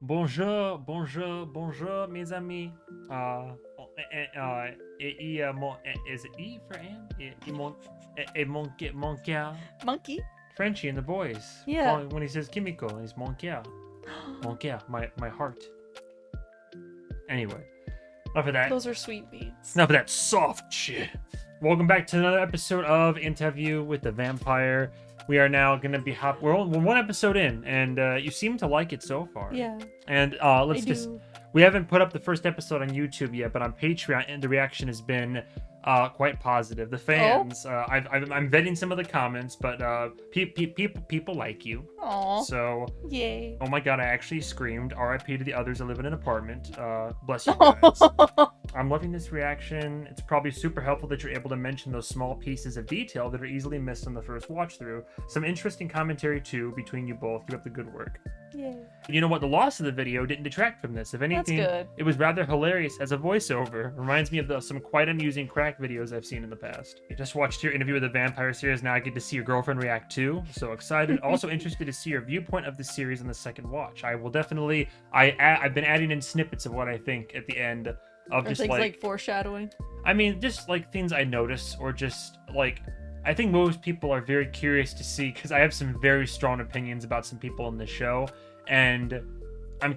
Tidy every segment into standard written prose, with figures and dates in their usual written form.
bonjour, mes amis. Is it E for and? Mon cœur. Monkey? Frenchie and the boys. Yeah. When he says Kimiko, he's mon cœur. Mon cœur, my heart. Anyway, enough of that. Those are sweet beats. Enough of that soft shit. Welcome back to another episode of Interview with the Vampire. We are now going to be we're one episode in, and you seem to like it so far. Yeah. And we haven't put up the first episode on YouTube yet, but on Patreon, and the reaction has been quite positive. The fans, I'm vetting some of the comments, but people like you. Aww. So, yay. oh my god, I actually screamed. R.I.P. to the others that live in an apartment. Bless you guys. I'm loving this reaction. It's probably super helpful that you're able to mention those small pieces of detail that are easily missed on the first watch through. Some interesting commentary too between you both. Keep up the good work. Yay. You know what? The loss of the video didn't detract from this. If anything, That's good. It was rather hilarious as a voiceover. Reminds me of some quite amusing crack videos I've seen in the past. You just watched your Interview with the Vampire series. Now I get to see your girlfriend react too. So excited. Also interested to see your viewpoint of the series on the second watch. I will definitely. I've been adding in snippets of what I think at the end of just things like foreshadowing. I mean, just like things I notice, or just like. I think most people are very curious to see, because I have some very strong opinions about some people in the show, and I'm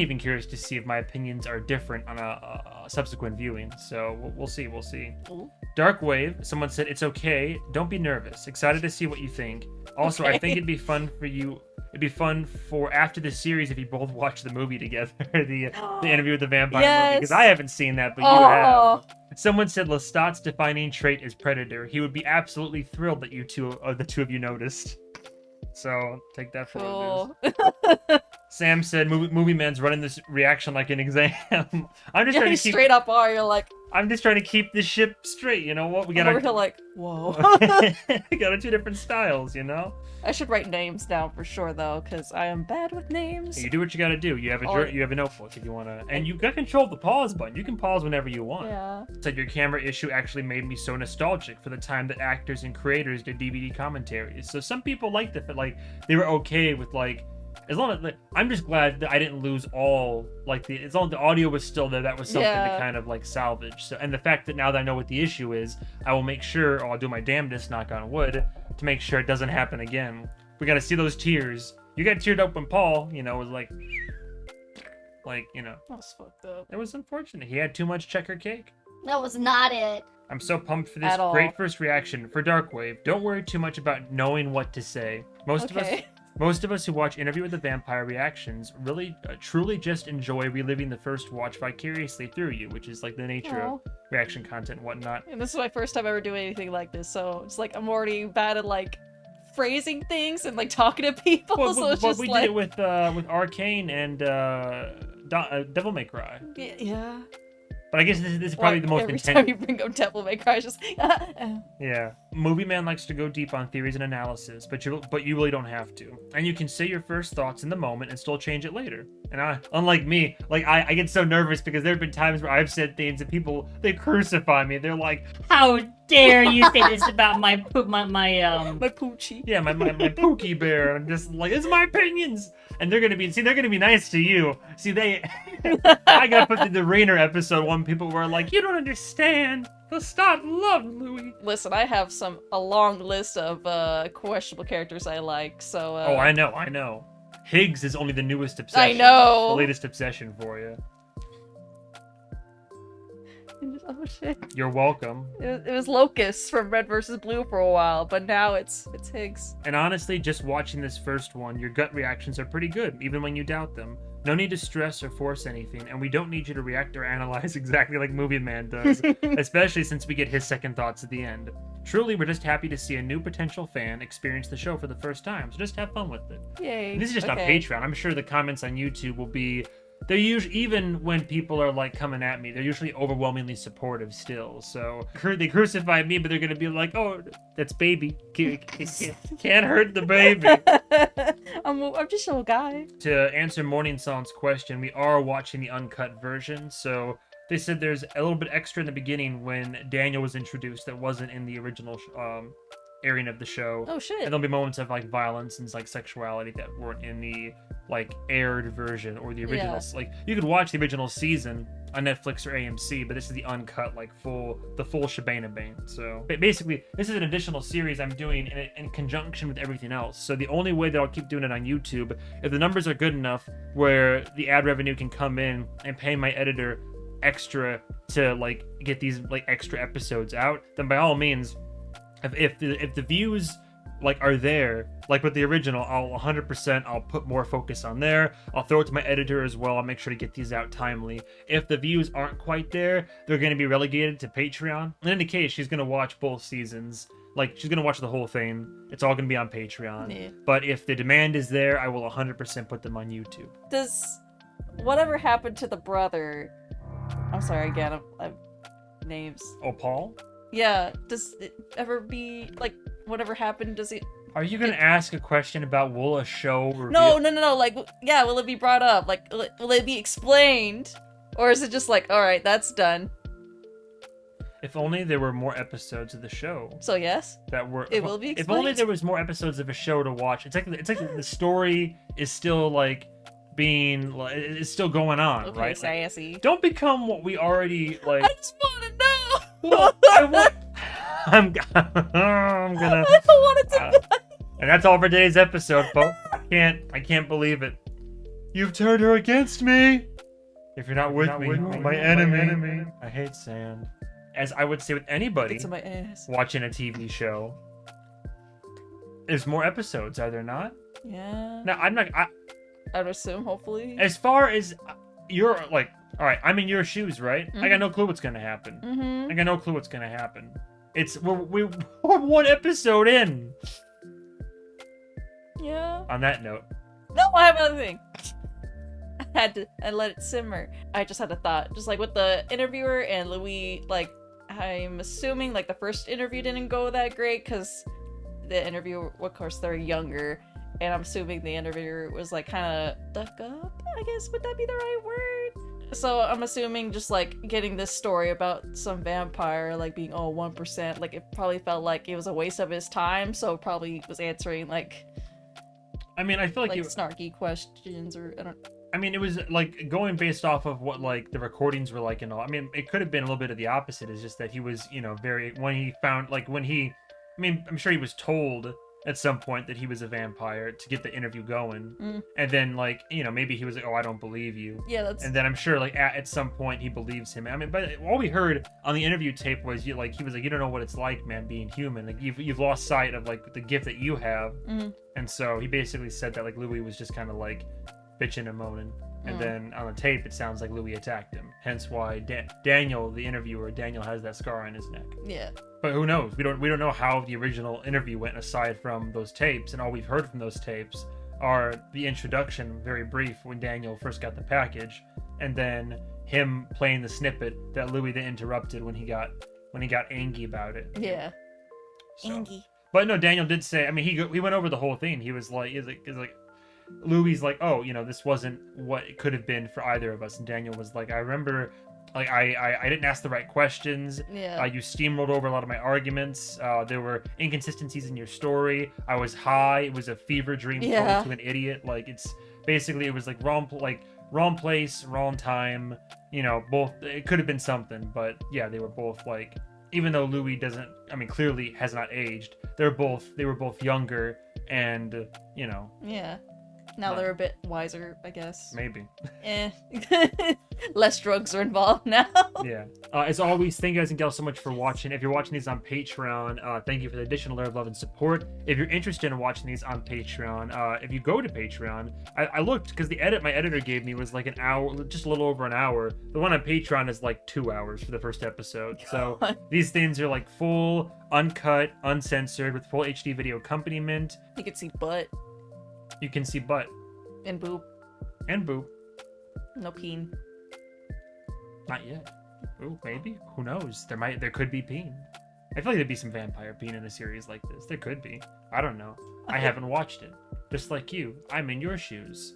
even curious to see if my opinions are different on a subsequent viewing. So we'll see. Ooh. Darkwave, someone said, it's okay, don't be nervous. Excited to see what you think. Also, Okay. I think it'd be fun for after the series if you both watch the movie together, the Interview with the Vampire movie, because I haven't seen that, but you have. Someone said Lestat's defining trait is predator. He would be absolutely thrilled that the two of you noticed. So take that for what it is. Sam said movie man's running this reaction like an exam. I'm just trying to keep straight up are. You're like. I'm just trying to keep the ship straight. You know what? We got over here like whoa. we got our two different styles. You know. I should write names down for sure though, because I am bad with names. Hey, you do what you got to do. You have a notebook if you want to, and you got control of the pause button. You can pause whenever you want. Yeah. Said your camera issue actually made me so nostalgic for the time that actors and creators did DVD commentaries. So some people liked it, but like they were okay with like. As long as I'm just glad that I didn't lose all as long as the audio was still there, that was something to kind of like salvage. So, and the fact that now that I know what the issue is, I will make sure, or I'll do my damnedest, knock on wood, to make sure it doesn't happen again. We got to see those tears. You got teared up when Paul, was like, That was fucked up. It was unfortunate. He had too much checker cake. That was not it. I'm so pumped for this great first reaction for Darkwave. Don't worry too much about knowing what to say. Most of us who watch Interview with the Vampire reactions really, truly just enjoy reliving the first watch vicariously through you, which is like the nature of reaction content and whatnot. And this is my first time ever doing anything like this, so it's like I'm already bad at like phrasing things and like talking to people. We did it with Arcane and Devil May Cry. Yeah. But I guess this is probably the most intense. Every time you bring up Devil May Cry, it's just Yeah. Movie Man likes to go deep on theories and analysis, but you really don't have to. And you can say your first thoughts in the moment and still change it later. And unlike me, I get so nervous because there have been times where I've said things and people, they crucify me. They're like, how dare you say this about my poochie. Yeah, my pookie bear. I'm just like, it's my opinions. And they're gonna be nice to you. See, I got put through the Rainer episode one. People were like, you don't understand. Lestat loved Louis. Listen, I have a long list of questionable characters I like, so Oh, I know. Higgs is only the newest obsession. I know. The latest obsession for you. Oh shit. You're welcome. It was Locust from Red vs. Blue for a while, but now it's Higgs. And honestly, just watching this first one, your gut reactions are pretty good, even when you doubt them. No need to stress or force anything, and we don't need you to react or analyze exactly like Movie Man does, especially since we get his second thoughts at the end. Truly, we're just happy to see a new potential fan experience the show for the first time, so just have fun with it. Yay. And this is just on Patreon. I'm sure the comments on YouTube will be... They're usually, even when people are like coming at me, they're usually overwhelmingly supportive still. So they crucify me, but they're gonna be like, "Oh, that's baby. Can't hurt the baby." I'm just a little guy. To answer Morning Song's question, we are watching the uncut version. So they said there's a little bit extra in the beginning when Daniel was introduced that wasn't in the original airing of the show. Oh shit. And there'll be moments of like violence and like sexuality that weren't in the like aired version or the original. Yeah. Like you could watch the original season on Netflix or AMC, but this is the uncut, like the full shebang bang. So basically, this is an additional series I'm doing in conjunction with everything else. So the only way that I'll keep doing it on YouTube, if the numbers are good enough where the ad revenue can come in and pay my editor extra to like get these like extra episodes out, then by all means, if the views like are there, like with the original, I'll 100%, I'll put more focus on there. I'll throw it to my editor as well. I'll make sure to get these out timely. If the views aren't quite there, they're going to be relegated to Patreon. In any case, she's going to watch both seasons. Like, she's going to watch the whole thing. It's all going to be on Patreon. Yeah. But if the demand is there, I will 100% put them on YouTube. Does whatever happened to the brother? I'm sorry again. I'm names. Oh, Paul? Yeah. Does it ever be like whatever happened? Does it? Are you going to ask a question about will a show reveal? No. Like, yeah. Will it be brought up? Like, will it be explained, or is it just like, all right, that's done? If only there were more episodes of the show. So yes, that were. it will be explained. If only there was more episodes of a show to watch. It's like the story is still like being like it's still going on, Okay, right? sassy. Like, don't become what we already like. I just want to know. Well, I'm gonna. I don't want it to. And that's all for today's episode, folks. I can't believe it. You've turned her against me. If you're not with me, my enemy. I hate sand. As I would say with anybody It's in my ass. watching a TV show, there's more episodes, are there not? Yeah. Now, I'd assume, hopefully. as far as you're like, all right, I'm in your shoes, right? I got Mhm. no clue what's gonna happen. Mm-hmm. I got no clue what's gonna happen. We're one episode in. Yeah. On that note, No, I have another thing. I let it simmer. I just had a thought. Just like with the interviewer and Louis, like, I'm assuming like the first interview didn't go that great because the interviewer, of course, they're younger. And I'm assuming the interviewer was like kind of stuck up, I guess. Would that be the right word? So I'm assuming just like getting this story about some vampire like being 1%, like it probably felt like it was a waste of his time. So probably was answering like I mean, I feel like snarky questions or I don't. I mean, it was like going based off of what like the recordings were like and all. I mean, it could have been a little bit of the opposite. It's just that he was, very when he found like when he, I mean, I'm sure he was told at some point that he was a vampire to get the interview going, and then like maybe he was like, oh, I don't believe you. Yeah, that's. And then I'm sure like at some point he believes him. I mean, but all we heard on the interview tape was he was like, you don't know what it's like, man, being human. Like you've lost sight of like the gift that you have. And so he basically said that like Louis was just kind of like bitching and moaning. And then on the tape, it sounds like Louis attacked him. Hence why Daniel, the interviewer, has that scar on his neck. Yeah. But who knows? We don't know how the original interview went aside from those tapes. And all we've heard from those tapes are the introduction, very brief, when Daniel first got the package, and then him playing the snippet that Louis then interrupted when he got angry about it. Yeah. So. Angie. But no, Daniel did say. I mean, he went over the whole thing. He was like, Louis like, oh, this wasn't what it could have been for either of us. And Daniel was like, I remember, like, I didn't ask the right questions. Yeah. You steamrolled over a lot of my arguments. There were inconsistencies in your story. I was high. It was a fever dream Yeah. to an idiot. Like, it's basically, it was like wrong place, wrong time. Both. It could have been something, but yeah, they were both like, even though Louis clearly has not aged. They were both younger, and Yeah. Now they're a bit wiser, I guess. maybe. Less drugs are involved now. Yeah. As always, thank you guys and gals so much for watching. If you're watching these on Patreon, thank you for the additional layer of love and support. If you're interested in watching these on Patreon, if you go to Patreon, I looked because the edit my editor gave me was like an hour, just a little over an hour. The one on Patreon is like 2 hours for the first episode. So these things are like full, uncut, uncensored, with full HD video accompaniment. You can see butt You can see butt and boob. and boob. No peen. Not yet. Ooh, maybe. Who knows? There could be peen. I feel like there'd be some vampire peen in a series like this. There could be. I don't know. I haven't watched it. Just like you, I'm in your shoes.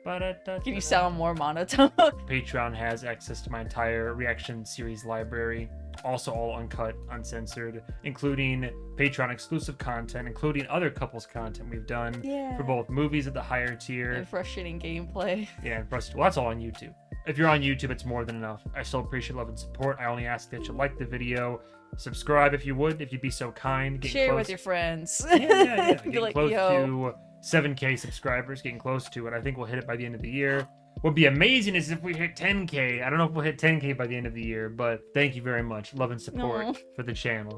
Can you sound more monotone? Patreon has access to my entire reaction series library. also all uncut, uncensored, including Patreon exclusive content, including other couples content we've done for both movies at the higher tier. And frustrating gameplay. Yeah, well, that's all on YouTube. If you're on YouTube, it's more than enough. I still appreciate love and support. I only ask that you like the video, subscribe if you would, if you'd be so kind. Share with your friends. Yeah. Be Getting like, close yo. to 7K subscribers, getting close to it. I think we'll hit it by the end of the year. What'd be amazing is if we hit 10K. I don't know if we'll hit 10K by the end of the year, but thank you very much. Love and support for the channel.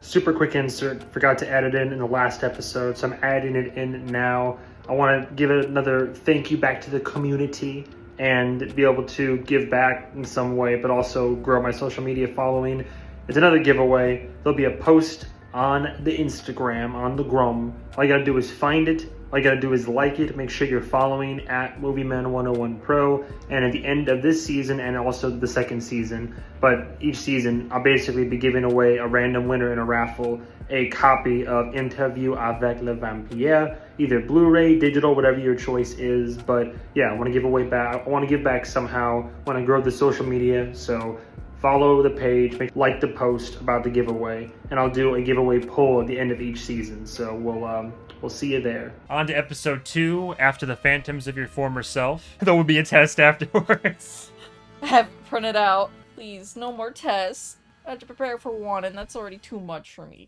Super quick insert. Forgot to add it in the last episode, so I'm adding it in now. I want to give another thank you back to the community and be able to give back in some way, but also grow my social media following. It's another giveaway. There'll be a post on the Instagram, on the Grum. All you gotta do is find it. All you gotta do is like it. Make sure you're following at MovieMan101Pro. And at the end of this season and also the second season, but each season, I'll basically be giving away a random winner in a raffle a copy of Interview avec le Vampire, either Blu-ray, digital, whatever your choice is. But yeah, I want to give away back. I want to give back somehow when I grow the social media. So follow the page, like the post about the giveaway, and I'll do a giveaway poll at the end of each season. So we'll see you there. On to episode 2, After the Phantoms of Your Former Self. There will be a test afterwards. I have it printed out. Please, no more tests. I have to prepare for one, and that's already too much for me.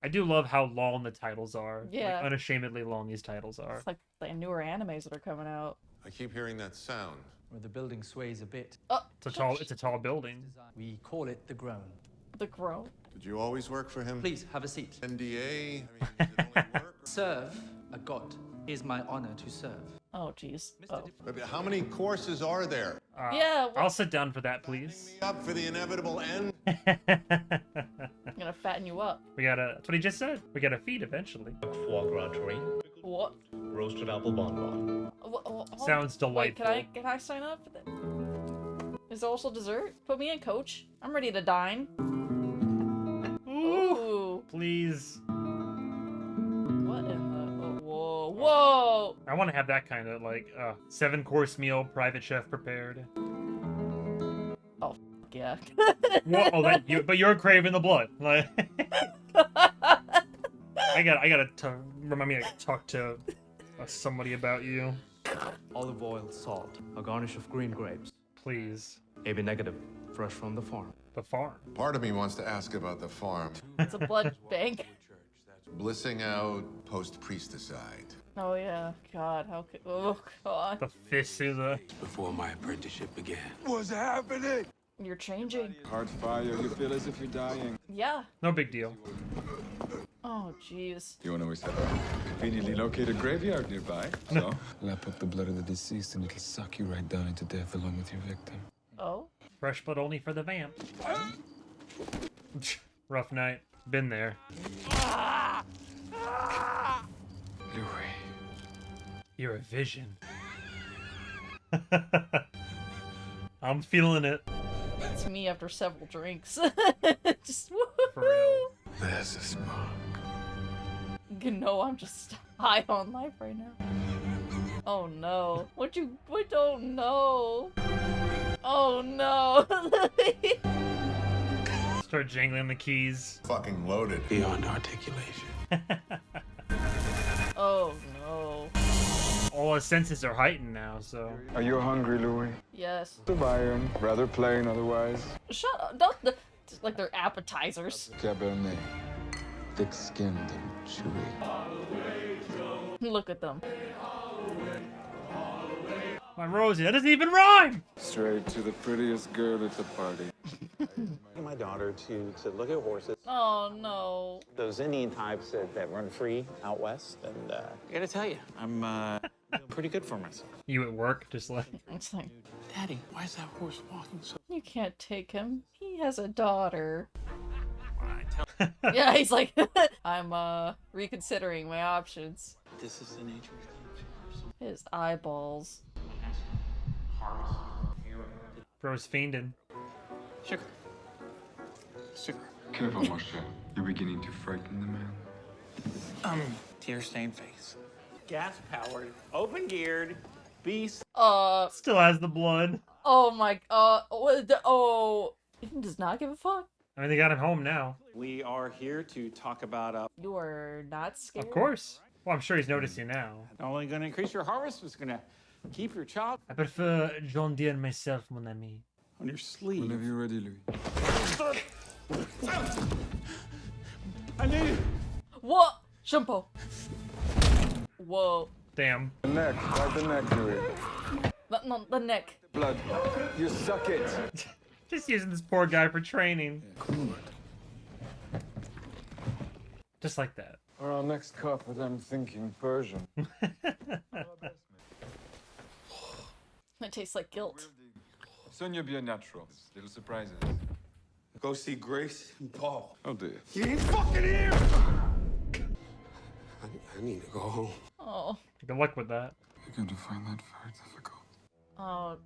I do love how long the titles are. Yeah. Like, unashamedly long these titles are. It's like the newer animes that are coming out. I keep hearing that sound. Where the building sways a bit. It's a tall building. We call it the groan. The Grow. Did you always work for him? Please, have a seat. NDA? I mean, does it only work? Serve a god. It is my honor to serve. Oh, jeez. Oh. But how many courses are there? Yeah. I'll sit down for that, please. Me up for the inevitable end? I'm gonna fatten you up. That's what he just said. We gotta feed eventually. Foie gras terrine, What? roasted apple bonbon. Sounds delightful. Wait, can I sign up for that? Is there also dessert? Put me in, coach. I'm ready to dine. Ooh. Please. What in the... Oh, whoa. I want to have that kind of 7-course meal, private chef prepared. Oh, yeah. But you're craving the blood. Like, I gotta remind me to talk to somebody about you. Olive oil, salt, a garnish of green grapes. Please. AB negative, fresh from the farm. The farm. Part of me wants to ask about the farm. It's a blood bank. Blissing out post-priesticide. Oh, yeah. God, how could... Oh, God. The fist through the... Before my apprenticeship began. What's happening? You're changing. Heart fire, you feel as if you're dying. Yeah. No big deal. Oh, jeez. You wanna always have a conveniently located graveyard nearby, so... Lap up the blood of the deceased and it'll suck you right down into death along with your victim. Oh? Fresh blood only for the vamp. Rough night. Been there. Louis. You're a vision. I'm feeling it. It's me after several drinks. Just For real. There's a spark. You know, I'm just high on life right now. Oh no. Oh no. Oh no. Start jangling the keys. Fucking loaded. Beyond articulation. Oh no. All his senses are heightened now, so... Are you hungry, Louis? Yes. Surviving, rather plain otherwise. Shut up. Don't... Like they're appetizers. Cabernet. Thick-skinned and chewy. Look at them. My Rosie, that doesn't even rhyme! Straight to the prettiest girl at the party. My daughter to look at horses, Oh no. those Indian types that run free out west, and I gotta tell you, I'm doing pretty good for myself. You at work, just like... It's like, Daddy, why is that horse walking so... you can't take him. He has a daughter. Yeah, he's like, I'm reconsidering my options. This is the nature of things. His eyeballs. Bro's fiending. Sugar. Sugar. Careful, Moshe. You're beginning to frighten the man. Tear-stained face. Gas-powered, open-geared, beast. Still has the blood. Oh my, oh, He does not give a fuck. I mean, they got him home now. We are here to talk about You are not scared. Of course. Well, I'm sure he's noticing now. not only going to increase your harvest, it's going to keep your child I prefer John Deere and myself, mon ami. on your sleeve. Whenever you're ready, Louis. I need it. What? Shampoo. Whoa. Damn. The neck, right the neck, Louis. No, the neck. Blood. You suck it. Just using this poor guy for training. Good. Just like that. For our next cup, but I'm thinking Persian. It tastes like guilt. Sonia, be a natural. Little surprises. Go see Grace and Paul. Oh dear. You ain't fucking here! I need to go home. Oh. Good luck with that. You're going to find that very difficult. Oh.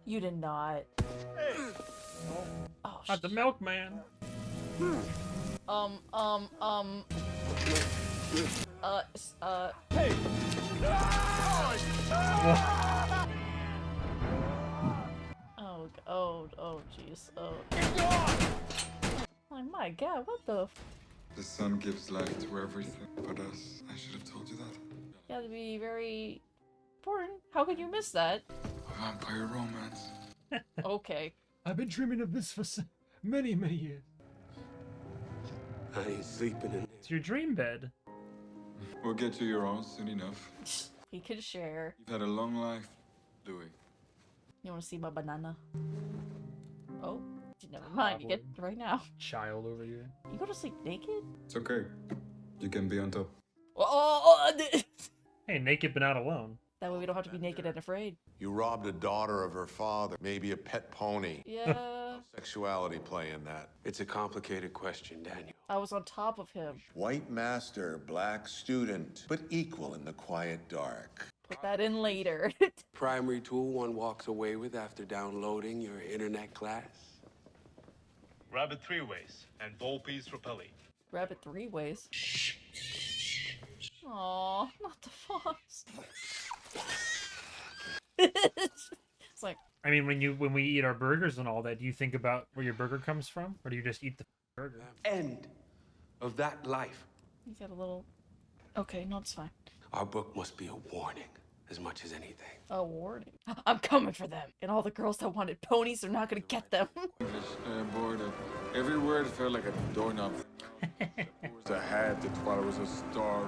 You did not. Oh, Not the milkman. Hey. Oh, jeez. Oh. Oh my God! What the? The sun gives life to everything but us. I should have told you that. You have to be very important. How could you miss that? A vampire romance. Okay. I've been dreaming of this for many, many years. I ain't sleeping in It's your dream bed. We'll get you your own soon enough. He could share. You've had a long life, Louis. You want to see my banana? Oh, never mind. You get it right now. Child over here. You go to sleep naked? It's okay. You can be on top. Hey, naked but not alone. That way we don't have to be naked and afraid. You robbed a daughter of her father, maybe a pet pony. Yeah. Sexuality play in that. It's a complicated question, Daniel. I was on top of him. White master, black student, but equal in the quiet dark. Put that in later. Primary tool one walks away with after downloading your internet class. Grab it 3 ways, and Volpe's repelling. Grab it 3 ways. Aw, not the fox. It's like, I mean, when we eat our burgers and all that, do you think about where your burger comes from, or do you just eat the burger? End of that life. he's got a little. Okay, no, it's fine. Our book must be a warning as much as anything. A warning. I'm coming for them. And all the girls that wanted ponies are not gonna get them. English, bored. Every word felt like a doorknob. It was a hat that while it was a star.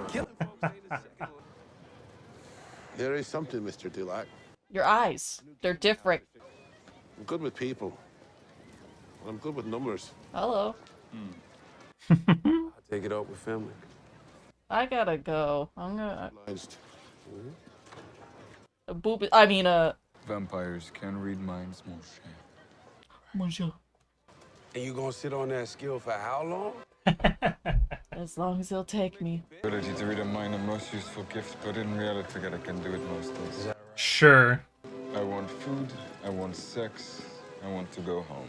There is something, Mr. Dulac. Your eyes. They're different. I'm good with people. And I'm good with numbers. Hello. I'll take it up with family. I gotta go. I'm gonna. Obliged. Vampires can read minds, mon cher. Bonjour. And you gonna sit on that skill for how long? As long as he'll take me. Ability to read a mind, a most useful gift, but in reality, I can do it most days. Sure. I want food, I want sex, I want to go home.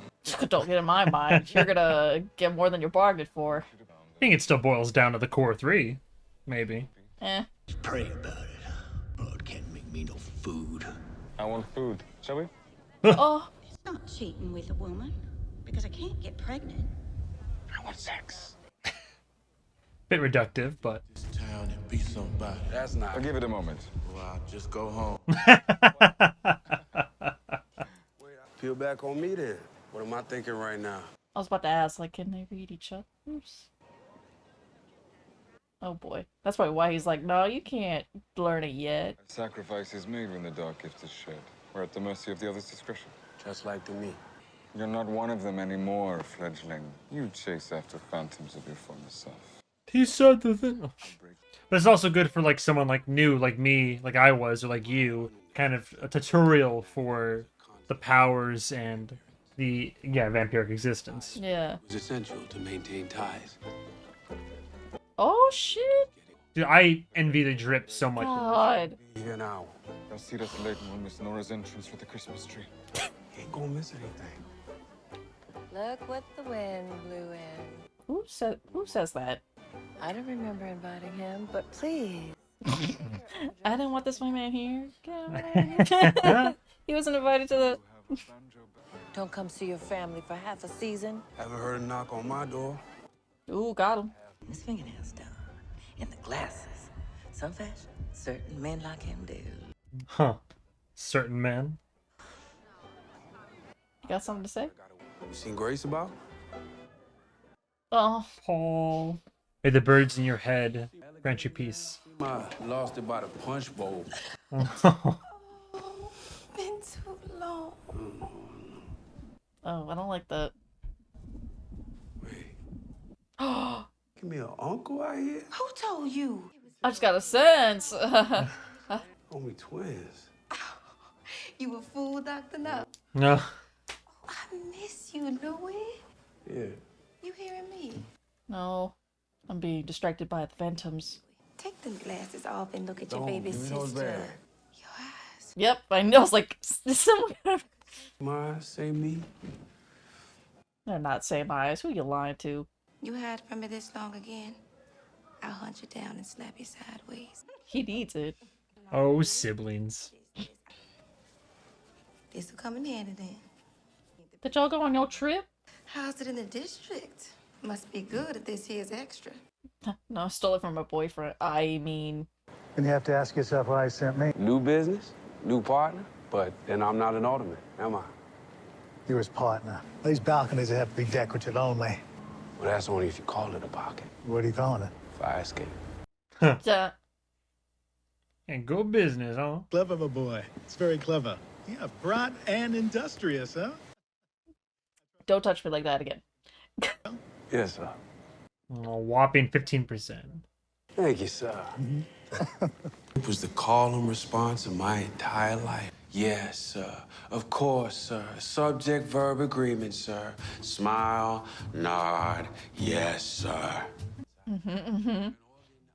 Don't get in my mind. You're gonna get more than you bargained for. I think it still boils down to the core 3, maybe. Eh. Pray about it. Blood can't make me no food. I want food. Shall we? Oh. It's not cheating with a woman, because I can't get pregnant. I want sex. Bit reductive, but. This town and be somebody. That's not. I'll give it a moment. Well, I'll just go home. Peel back on me then. What am I thinking right now? I was about to ask, like, can they read each other's? Oh boy. That's probably why he's like, no, you can't learn it yet. A sacrifice is made when the dark gift is shed. We're at the mercy of the other's discretion. Just like to me. You're not one of them anymore, Fledgling. You chase after phantoms of your former self. He said the thing. But it's also good for like someone like new, like me, like I was, or like you, kind of a tutorial for the powers and the vampiric existence. Yeah. It's essential to maintain ties. Oh shit. Dude, I envy the drip so much. God. Even an hour. I'll see us later when Miss Nora's entrance for the Christmas tree. Ain't gonna miss anything. Look what the wind blew in. Who says that? I don't remember inviting him, but please. I didn't want this my man here. Get him out of here. He wasn't invited to the Don't come see your family for half a season. Haven't heard a knock on my door. Ooh, got him. His fingernails done. And the glasses. Some fashion certain men like him do. Huh. Certain man. You got something to say? You seen Grace about? Oh, Paul. May the birds in your head grant you peace. I lost it by the punch bowl. Been too long. oh, I don't like that. Wait, Oh, give me an uncle out here? Who told you? I just got a sense. Homie twins. You a fool, Dr. No. No. I miss you, Louis. Yeah. You hearing me? no, I'm being distracted by the phantoms. Take them glasses off and look at your Don't baby give me those sister. back. Your eyes. Yep, I know. I was like, is someone gonna... My, say me. They're not same eyes. Who you lying to? You hide from me this long again? I'll hunt you down and slap you sideways. He needs it. Oh, siblings. This will come in handy then. Did y'all go on your trip? How's it in the district? Must be good if this here's extra. No, I stole it from my boyfriend. I mean, And you have to ask yourself why he sent me. New business, new partner, but then I'm not an alderman, am I? You're his partner. These balconies have to be decorative only. Well, that's only if you call it a pocket. What are you calling it? Fire escape. duh. And go business, huh? Clever, my boy. It's very clever. Yeah, bright and industrious, huh? Don't touch me like that again. Yes, sir. A whopping 15%. Thank you, sir. It was the call and response of my entire life. Yes, sir. Of course, sir. Subject, verb, agreement, sir. Smile, nod. Yes, sir. I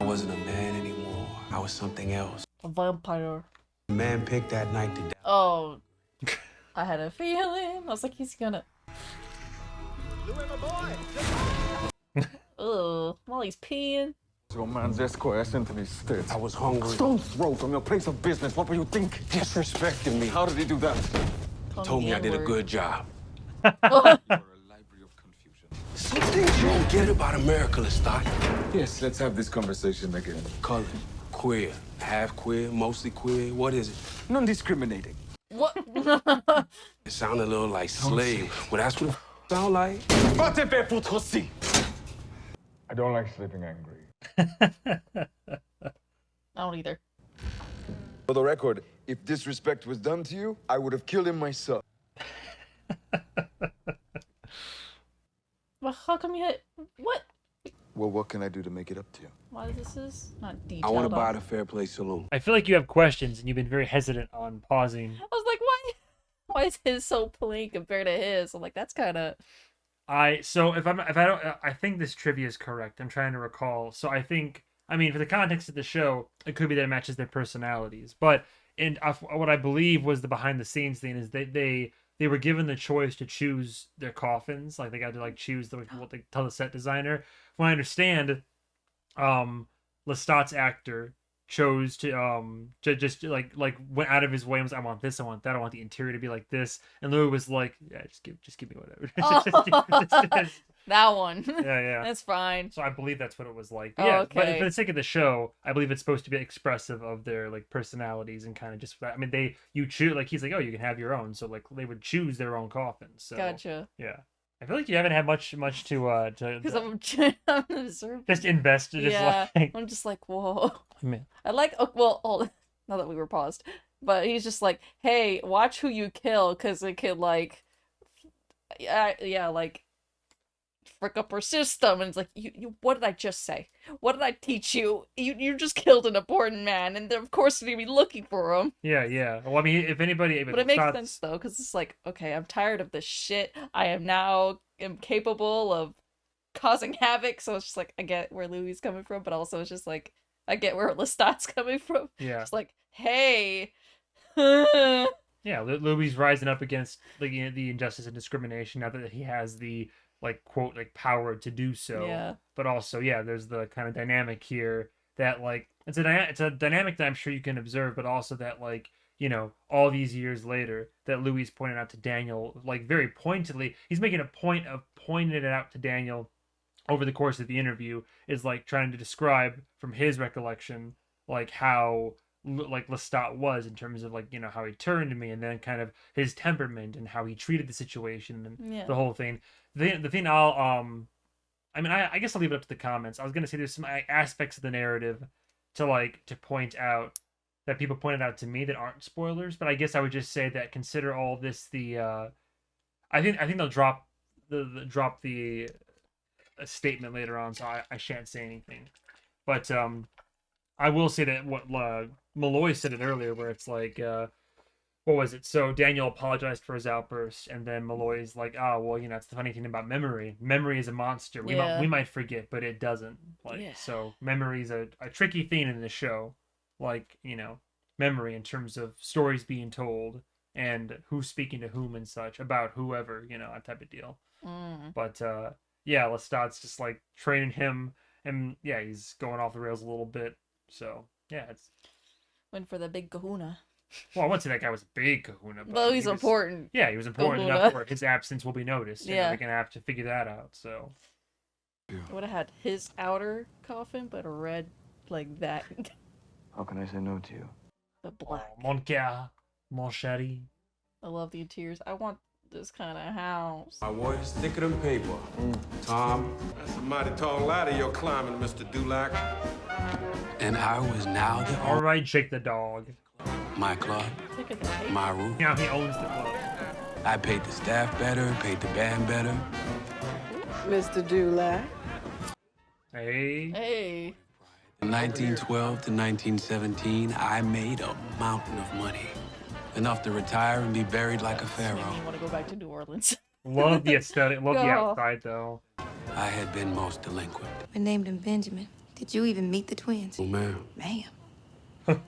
wasn't a man anymore. I was something else. A vampire. The man picked that night to die. Oh, I had a feeling. I was like, he's gonna. Ugh, while he's peeing. Your man's escort into these states. I was hungry. Stone's throw from your place of business. What were you thinking? Disrespecting me. How did he do that? Told me I did a good job. You're a library of confusion. Some things you don't get about America, Lestat. Yes, let's have this conversation again. Color, queer, half queer, mostly queer. What is it? Non-discriminating. What? It sounded a little like slave. Well, that's what it sound like. I don't like sleeping angry. I don't either. For the record, if disrespect was done to you, I would have killed him myself. Well, how come you hit? What? Well, what can I do to make it up to you? Why this is not I detailed? want to buy on- the Fair Play Saloon. I feel like you have questions and you've been very hesitant on pausing. I was like, why? Why is his so plain compared to his? I'm like, that's kind of. I think this trivia is correct. I'm trying to recall. So I mean, for the context of the show, it could be that it matches their personalities. But what I believe was the behind the scenes thing is they were given the choice to choose their coffins. Like they got to like choose what they tell the set designer. From what I understand, Lestat's actor chose to just like went out of his way and was, I want this, I want that, I want the interior to be like this, and Louis was like, yeah, just give me whatever. That one. Yeah. That's fine. So I believe that's what it was like. But yeah, okay. But for the sake of the show, I believe it's supposed to be expressive of their like personalities and kind of just. I mean, you choose, like he's like, oh, you can have your own. So like they would choose their own coffins. So, Gotcha. Yeah, I feel like you haven't had much to Because I'm observant. just invested. Yeah, like, I'm just like, whoa. Man. I like. Oh, well, now that we were paused, but he's just like, hey, watch who you kill, because it could like, yeah, like. Frick up her system, and it's like, you what did I just say? What did I teach you? You just killed an important man, and of course you're gonna be looking for him. Yeah. Well, I mean, if anybody, But it makes sense though, because it's like, okay, I'm tired of this shit. I am now capable of causing havoc. So it's just like, I get where Louis is coming from, but also it's just like, I get where Lestat's coming from. Yeah. It's like, hey. Yeah, Louis rising up against the injustice and discrimination now that he has the like quote like power to do so. Yeah. But also, yeah, there's the kind of dynamic here that like it's a dynamic that I'm sure you can observe, but also that like you know, all these years later, that Louis pointed out to Daniel, like very pointedly. He's making a point of pointing it out to Daniel over the course of the interview, is like trying to describe from his recollection, like how like Lestat was in terms of like, you know, how he turned to me, and then kind of his temperament and how he treated the situation and the whole thing. The thing I guess I'll leave it up to the comments. I was gonna say there's some aspects of the narrative to point out that people pointed out to me that aren't spoilers, but I guess I would just say that consider all this I think they'll drop the statement later on, so I shan't say anything. But I will say that what Malloy said it earlier, where it's like, what was it? So Daniel apologized for his outburst, and then Malloy's like, oh, well, you know, it's the funny thing about memory. Memory is a monster. We might forget, but it doesn't. So memory's a tricky thing in the show. Like, you know, memory in terms of stories being told and who's speaking to whom and such about whoever, you know, that type of deal. But yeah, Lestat's just like training him, and yeah, he's going off the rails a little bit. So yeah, it's went for the big kahuna. Well, I wouldn't say that guy was a big kahuna, but well, he's important. Yeah, he was important enough where his absence will be noticed. Yeah, they're gonna have to figure that out. So I would have had his outer coffin, but a red like that. How can I say no to you? The black. Mon cœur, mon chéri. I love the interiors. I want this kind of house. My word is thicker than paper. Tom. That's a mighty tall ladder you're climbing, Mr. Dulac. And I was now the all right, Jake the dog. My club, my room. Now he owns the club. I paid the staff better, paid the band better. Mr. Dulac. Hey. From 1912 to 1917, I made a mountain of money. Enough to retire and be buried like a pharaoh. I want to go back to New Orleans. Love the aesthetic, love the outside though. I had been most delinquent. We named him Benjamin. Did you even meet the twins? Oh, ma'am. Ma'am.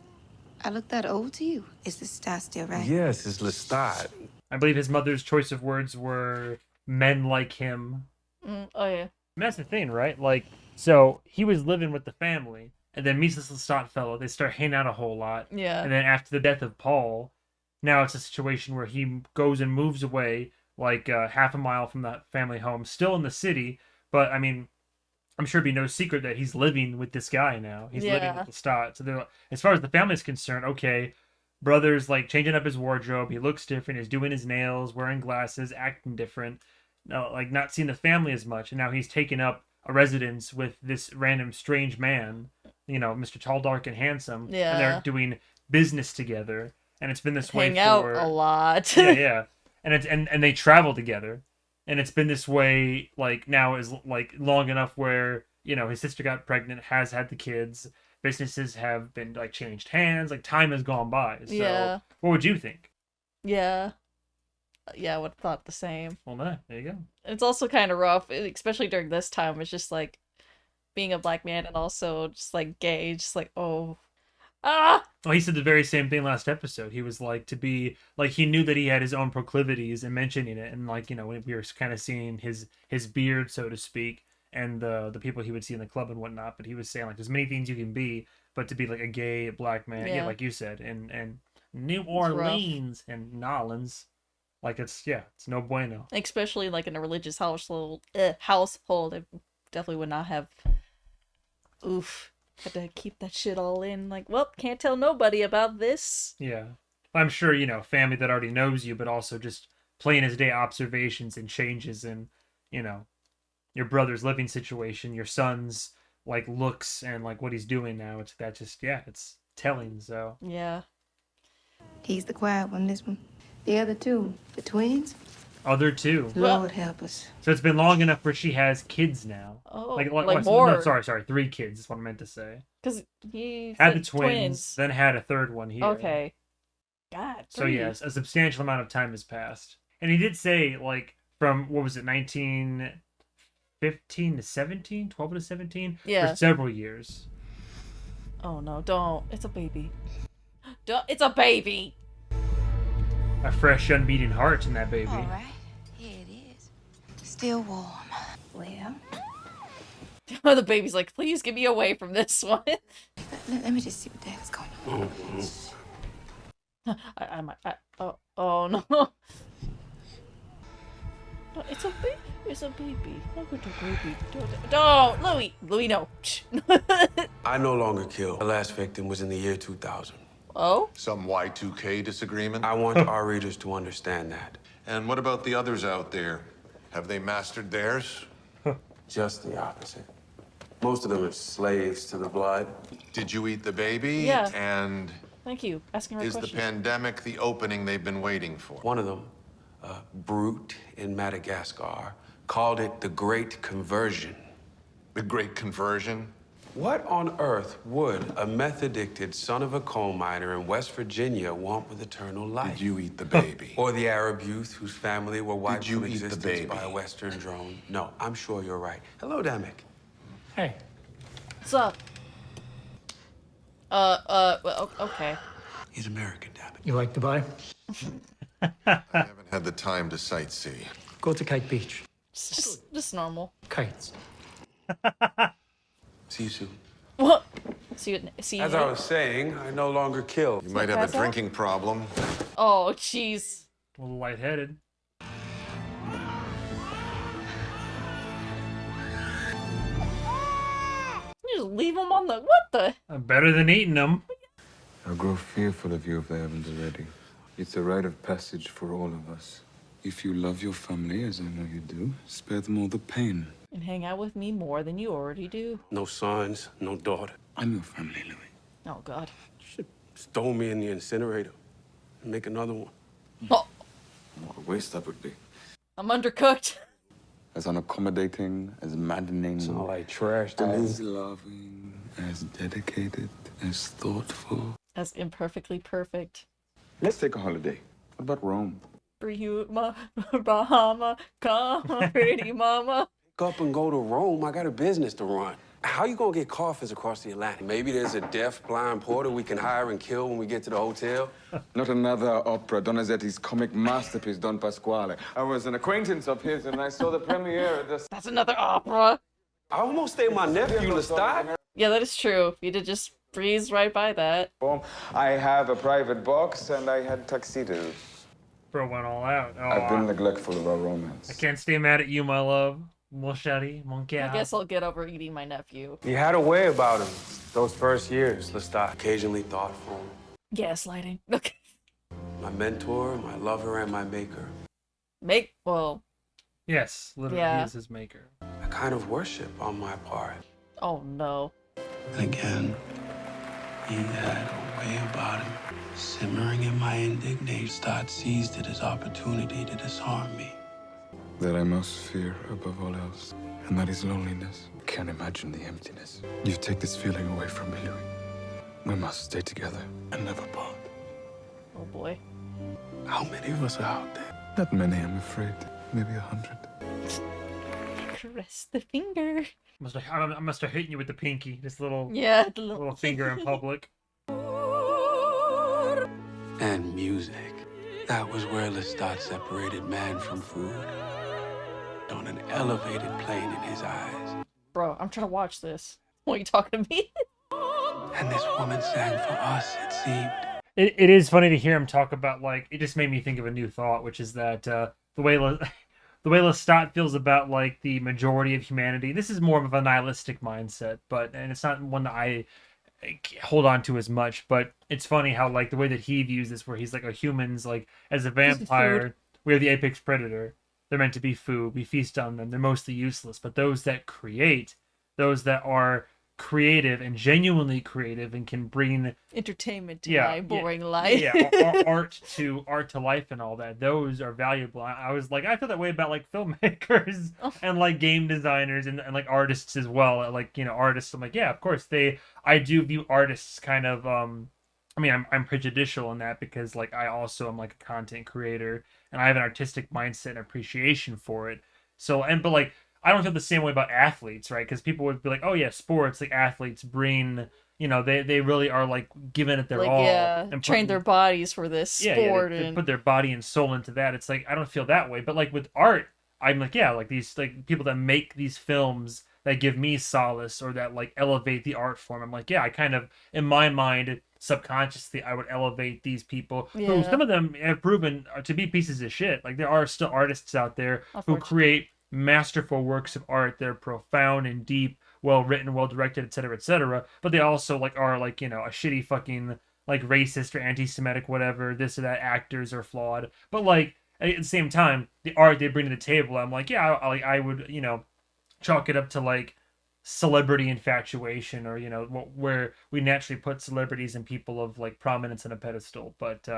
I look that old to you. Is Lestat still right? Yes, it's Lestat. I believe his mother's choice of words were men like him. Oh yeah. And that's the thing, right? Like, so he was living with the family, and then meets this Lestat fellow. They start hanging out a whole lot. Yeah. And then after the death of Paul, now it's a situation where he goes and moves away, like half a mile from that family home, still in the city. But I mean, I'm sure it'd be no secret that he's living with this guy now. He's living with Lestat. So as far as the family's concerned, okay, brother's like changing up his wardrobe. He looks different. He's doing his nails, wearing glasses, acting different. No, like not seeing the family as much. And now he's taking up a residence with this random strange man, you know, Mr. Tall, Dark, and Handsome. Yeah. And they're doing business together. And it's been this way Hang out a lot. yeah. And it's and they travel together. And it's been this way, like, now is, like, long enough where, you know, his sister got pregnant, has had the kids, businesses have been, like, changed hands, like, time has gone by. So, what would you think? Yeah, I would have thought the same. Well, no, there you go. It's also kind of rough, especially during this time. It's just, like, being a black man and also just, like, gay, just like, oh... Well, he said the very same thing last episode. He was like, to be like, he knew that he had his own proclivities and mentioning it, and like, you know, we were kind of seeing his beard, so to speak, and the people he would see in the club and whatnot. But he was saying like, there's many things you can be, but to be like a gay black man, yeah, like you said, and New Orleans and Nolans, like it's no bueno. Especially like in a religious household, I definitely would not have. Oof. Had to keep that shit all in. Like, well, can't tell nobody about this. Yeah. I'm sure, you know, family that already knows you, but also just plain as day observations and changes in, you know, your brother's living situation, your son's, like, looks and, like, what he's doing now. It's telling, so. Yeah. He's the quiet one, this one. The other two, the twins? Other two. Lord help us. So it's been long enough where she has kids now. Oh, like more. No, sorry, 3 kids is what I meant to say. Because he had the twins, then had a third one here. Okay. God. 3. So yes, a substantial amount of time has passed. And he did say, like, from, what was it, 1915 to 17? 12 to 17? Yeah. For several years. Oh no, don't. It's a baby. It's a baby! A fresh, unbeating heart in that baby. All right. Here it is. Still warm. Well. The baby's like, please get me away from this one. Let me just see what the heck's going on. Oh no. No, it's a baby. It's a baby. Look at the baby. Don't, Louis. Louis, no. I no longer kill. The last victim was in the year 2000. Oh? Some Y2K disagreement? I want our readers to understand that. And what about the others out there? Have they mastered theirs? Just the opposite. Most of them are slaves to the blood. Did you eat the baby? Yeah. And Thank you. Asking right is the questions. pandemic the opening they've been waiting for? One of them, Brute in Madagascar, called it the Great Conversion. The Great Conversion? What on earth would a meth-addicted son of a coal miner in West Virginia want with eternal life? Did you eat the baby? Or the Arab youth whose family were wiped Did you from eat the existence baby? by a Western drone? No, I'm sure you're right. Hello, Demick. Hey. What's up? Well, okay. He's American, damn it. You like Dubai? I haven't had the time to sightsee. Go to Kite Beach. It's just normal. Kites. See you soon. What? See you As I was saying, I no longer kill. You might have pass a out? drinking problem. Oh, jeez. A little lightheaded. You just leave them on the... What the? Better than eating them. I grow fearful of you if they haven't already. It's a rite of passage for all of us. If you love your family, as I know you do, spare them all the pain. And hang out with me more than you already do. No sons, no daughter. I'm your family, Louis. Oh, God. Just throw me in the incinerator and make another one. Oh, What a waste that would be. I'm undercooked. As unaccommodating, as maddening, It's all like trash to me. as loving, as dedicated, as thoughtful. As imperfectly perfect. Let's take a holiday. What about Rome? Bahama, come, pretty mama. Pick up and go to Rome. I got a business to run. How you gonna get coffins across the Atlantic? Maybe there's a deaf, blind porter we can hire and kill when we get to the hotel? Not another opera, Donizetti's comic masterpiece, Don Pasquale. I was an acquaintance of his, and I saw the premiere at the... That's another opera. I almost stayed my nephew, Lestat. Yeah, that is true. You did just breeze right by that. I have a private box, and I had tuxedos. Bro went all out. Oh, I've been neglectful of our romance. I can't stay mad at you, my love. Mon chéri, mon cœur. I guess I'll get over eating my nephew. He had a way about him. Those first years, Lestat. Occasionally thoughtful. Gaslighting. Okay. My mentor, my lover, and my maker. Well, Yes, literally, Yeah. he is his maker. A kind of worship on my part. oh no. And again, he had a way about him. Simmering in my indignation, Lestat seized it as opportunity to disarm me. That I most fear above all else, and that is loneliness. Can't imagine the emptiness. You take this feeling away from me, Louis. We must stay together and never part. Oh boy. How many of us are out there? Not many, I'm afraid. Maybe 100. Caress the finger. I must have hit you with the pinky. This little, Yeah, the little finger in public. And music. That was where Lestat separated man from food. On an elevated plane in his eyes. Bro, I'm trying to watch this. What are you talking to me? And this woman sang for us, it seemed. It is funny to hear him talk about, like, it just made me think of a new thought, which is that the way Lestat feels about, like, the majority of humanity. This is more of a nihilistic mindset, and it's not one that I hold on to as much, but it's funny how, like, the way that he views this, where he's like, humans, like, as a vampire, we are the apex predator. They're meant to be food. We feast on them. They're mostly useless. But those that create, those that are creative and genuinely creative and can bring Entertainment to my boring life. art to life and all that, those are valuable. I was like, I feel that way about, like, filmmakers and, like, game designers and like artists as well. Like, artists, I'm like, yeah, of course I do view artists kind of I mean, I'm prejudicial in that because, like, I also am, like, a content creator and I have an artistic mindset and appreciation for it. So, but like, I don't feel the same way about athletes, right? Because people would be like, oh yeah, sports, like, athletes bring, they really are, like, giving it their all. Yeah, and train their bodies for this sport. They put their body and soul into that. It's like, I don't feel that way. But, like, with art, I'm like, yeah, like, these, like, people that make these films that give me solace or that, like, elevate the art form. I'm like, yeah, I kind of, in my mind, subconsciously I would elevate these people who Yeah. some of them have proven to be pieces of shit. Like there are still artists out there who Unfortunately. create masterful works of art. They're profound and deep, well written, well directed, etc., but they also like are like, you know, a shitty fucking like racist or anti-Semitic, whatever, this or that. Actors are flawed, but like at the same time, the art they bring to the table, I'm like, yeah, I would, you know, chalk it up to like celebrity infatuation, or you know, where we naturally put celebrities and people of like prominence on a pedestal. But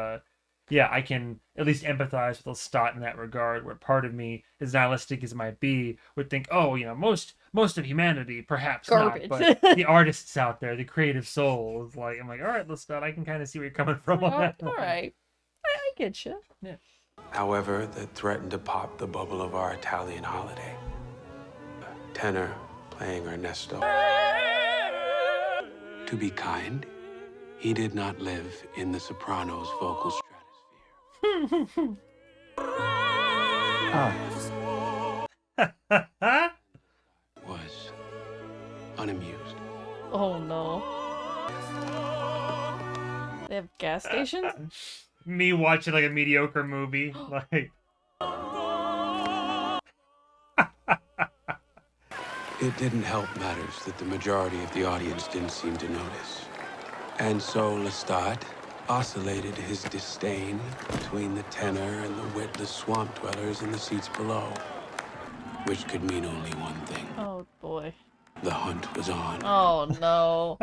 yeah, I can at least empathize with Lestat in that regard, where part of me, as nihilistic as it might be, would think, oh, you know, most of humanity perhaps Garbage. not, but the artists out there, the creative souls, like, I'm like, all right, Lestat, I can kind of see where you're coming from on that All one. right, I get you. Yeah. However, that threatened to pop the bubble of our Italian holiday. A tenor playing Ernesto. To be kind, he did not live in the soprano's vocal stratosphere. Was unamused. Oh no. They have gas stations? Me watching like a mediocre movie, like. It didn't help matters that the majority of the audience didn't seem to notice. And so Lestat oscillated his disdain between the tenor and the witless swamp dwellers in the seats below, which could mean only one thing. Oh boy. The hunt was on. Oh no.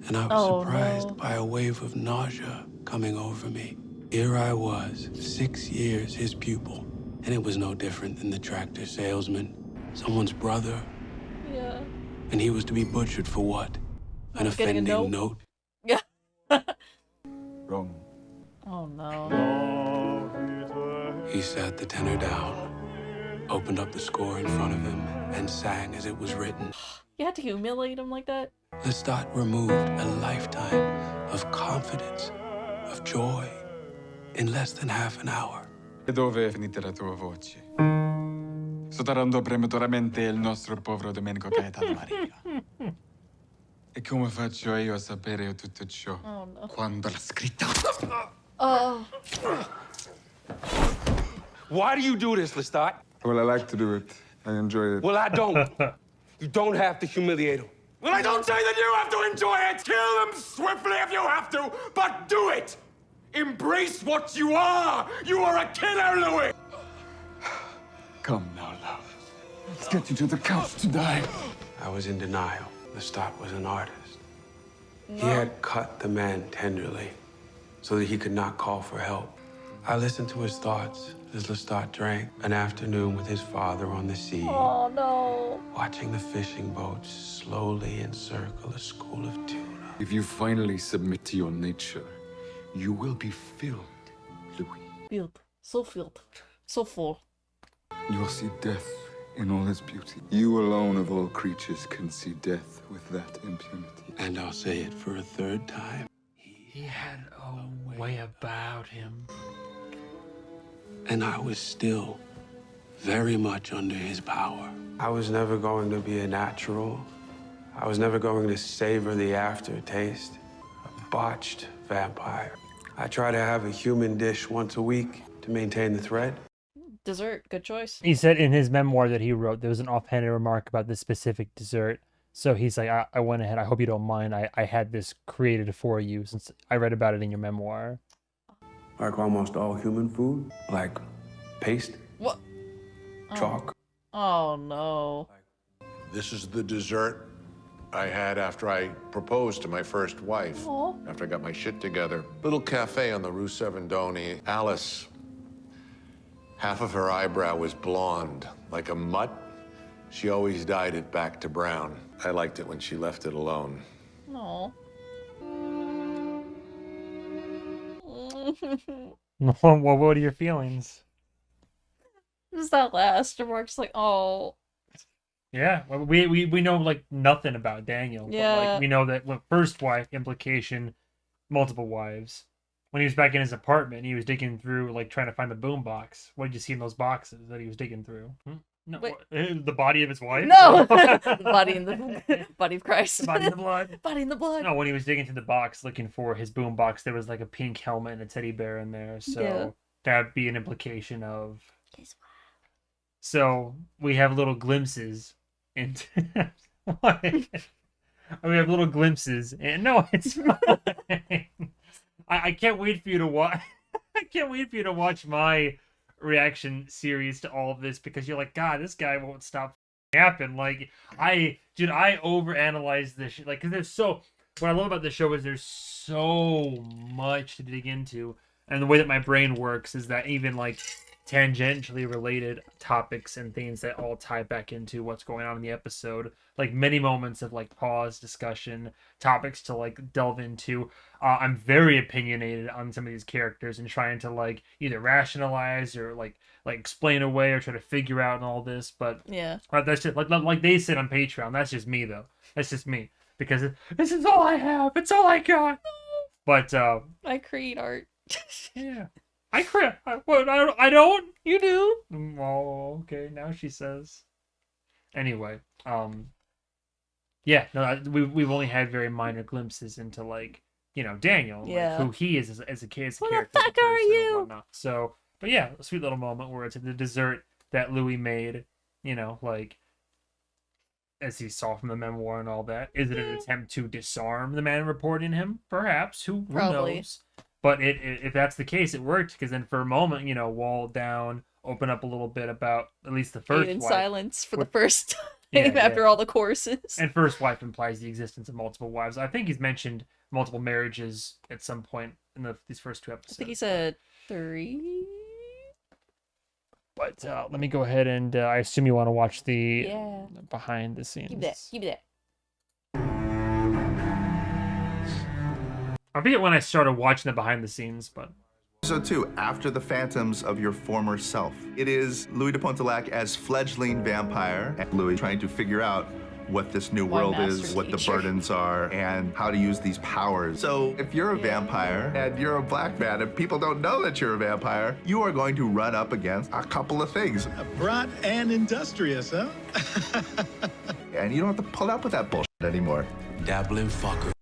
And I was Oh, surprised no. by a wave of nausea coming over me. Here I was, 6 years his pupil, and it was no different than the tractor salesman, someone's brother. Yeah. And he was to be butchered for what? An Getting a offending note? note? Yeah. Wrong. Oh no. He sat the tenor down, opened up the score in front of him, and sang as it was written. You had to humiliate him like that? Lestat removed a lifetime of confidence, of joy, in less than half an hour. E dove è finita la tua voce? Sto tarando prematuramente il nostro povero Domenico Gaetano Maria. E come faccio io a sapere tutto ciò Oh no. quando l'ha scritta? Oh. Why do you do this, Lestat? Well, I like to do it. I enjoy it. Well, I don't. You don't have to humiliate him. Well, I don't say that you have to enjoy it. Kill them swiftly if you have to, but do it. Embrace what you are. You are a killer, Louis. Come now, love. Let's get you to the couch to die. I was in denial. Lestat was an artist. No. He had cut the man tenderly so that he could not call for help. I listened to his thoughts as Lestat drank an afternoon with his father on the sea, Oh no. watching the fishing boats slowly encircle a school of tuna. If you finally submit to your nature, you will be filled, Louis. Filled. So filled. So full. You will see death in all its beauty. You alone of all creatures can see death with that impunity. And I'll say it for a third time. He had a way about him. And I was still very much under his power. I was never going to be a natural. I was never going to savor the aftertaste. A botched vampire. I try to have a human dish once a week to maintain the thread. Dessert. Good choice. He said in his memoir that he wrote, there was an offhanded remark about this specific dessert. So he's like, I went ahead, I hope you don't mind. I had this created for you since I read about it in your memoir. Like almost all human food, like paste, What? chalk. Oh no. This is the dessert I had after I proposed to my first wife. Aw. After I got my shit together. Little cafe on the Rue Servandoni. Alice, half of her eyebrow was blonde, like a mutt. She always dyed it back to brown. I liked it when she left it alone. No. Well, what are your feelings? Just that last remark's like, oh. Yeah, well, we know like nothing about Daniel. Yeah. But, like, we know that first wife implication, multiple wives. When he was back in his apartment, he was digging through, like trying to find the boom box. What did you see in those boxes that he was digging through? No, Wait. the body of his wife? No! Body in the body of Christ. Body in the blood. Body in the blood. No, when he was digging through the box looking for his boom box, there was like a pink helmet and a teddy bear in there. So Yeah. that'd be an implication of. So we have little glimpses into. What? We have little glimpses, and no, it's fine. I can't wait for you to watch. I can't wait for you to watch my reaction series to all of this, because you're like, God, this guy won't stop yapping. Like, I overanalyze this shit. Like, because there's so. What I love about the show is there's so much to dig into, and the way that my brain works is that even like tangentially related topics and things that all tie back into what's going on in the episode, like many moments of like pause, discussion, topics to like delve into. I'm very opinionated on some of these characters and trying to like either rationalize or like explain away or try to figure out all this. But yeah, that's just like they said on Patreon. That's just me though. That's just me, because this is all I have. It's all I got. But I create art. Yeah. I don't. You do. Oh, okay. Now she says. Anyway, yeah. No, we've only had very minor glimpses into like Daniel, Yeah. like, who he is as a kid, as a Who the character. fuck are you? Whatnot. So, but yeah, a sweet little moment where it's the dessert that Louis made. Like as he saw from the memoir and all that. Is it an attempt to disarm the man reporting him? Perhaps. Who Probably. knows? But if that's the case, it worked, because then for a moment, wall down, open up a little bit about at least the first Ate in wife. silence for the first Yeah, time after yeah. all the courses. And first wife implies the existence of multiple wives. I think he's mentioned multiple marriages at some point in these first two I episodes. think he said 3. But let me go ahead and I assume you want to watch the Yeah. behind the scenes. Keep that. Keep that. I forget when I started watching the behind the scenes, but Episode 2, After the Phantoms of Your Former Self. It is Louis de Pontelac as fledgling vampire, and Louis trying to figure out what this new world is, master what the teacher. burdens are, and how to use these powers. So if you're a vampire and you're a black man and people don't know that you're a vampire, you are going to run up against a couple of things. Brought and industrious, huh? And you don't have to put up with that bullshit anymore. Dabbling fucker.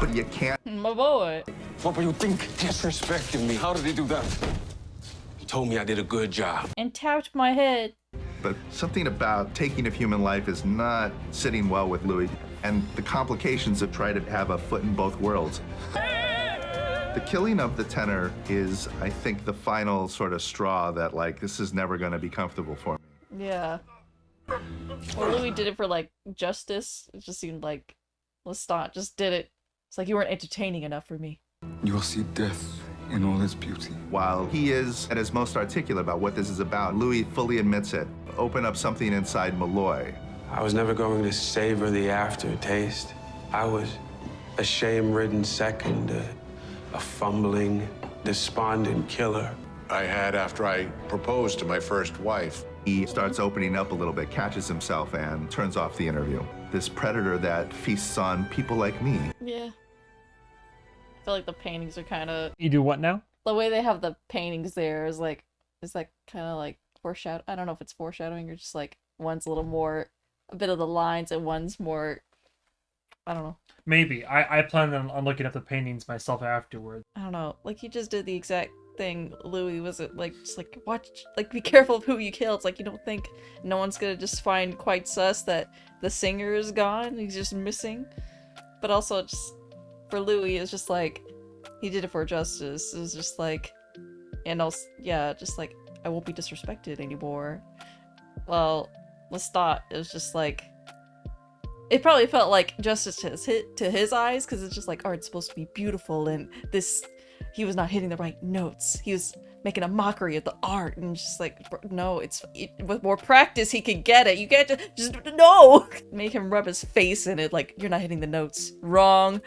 But you can't. My boy. What were you think? Disrespecting me. How did he do that? He told me I did a good job. And tapped my head. But something about taking of human life is not sitting well with Louis, and the complications of trying to have a foot in both worlds. The killing of the tenor is, I think, the final sort of straw that, like, this is never going to be comfortable for me. Yeah. Well, Louis did it for, like, justice. It just seemed like Lestat just did it. It's like you weren't entertaining enough for me. You will see death in all its beauty. While he is at his most articulate about what this is about, Louis fully admits it. Open up something inside Malloy. I was never going to savor the aftertaste. I was a shame-ridden second, a fumbling, despondent killer. I had after I proposed to my first wife. He starts opening up a little bit, catches himself, and turns off the interview. This predator that feasts on people like me. Yeah. I feel like the paintings are kind of... you do what now? The way they have the paintings there is like kind of like foreshadow. I don't know if it's foreshadowing or just like one's a little more, a bit of the lines, and one's more, I don't know. Maybe. I plan on looking up the paintings myself afterward. I don't know. Like, he just did the exact thing Louis was like, just like, watch, like, be careful of who you kill. It's like, you don't think no one's gonna just find quite sus that the singer is gone, he's just missing. But also, just for Louis, it's just like, he did it for justice. It was just like, and also, yeah, just like, I won't be disrespected anymore. Well, Lestat is just like, it probably felt like justice to his eyes, because it's just like, art's supposed to be beautiful, and this, he was not hitting the right notes. He was making a mockery of the art, and just like, no, with more practice he could get it. You can't just no! Make him rub his face in it, like, you're not hitting the notes. Wrong.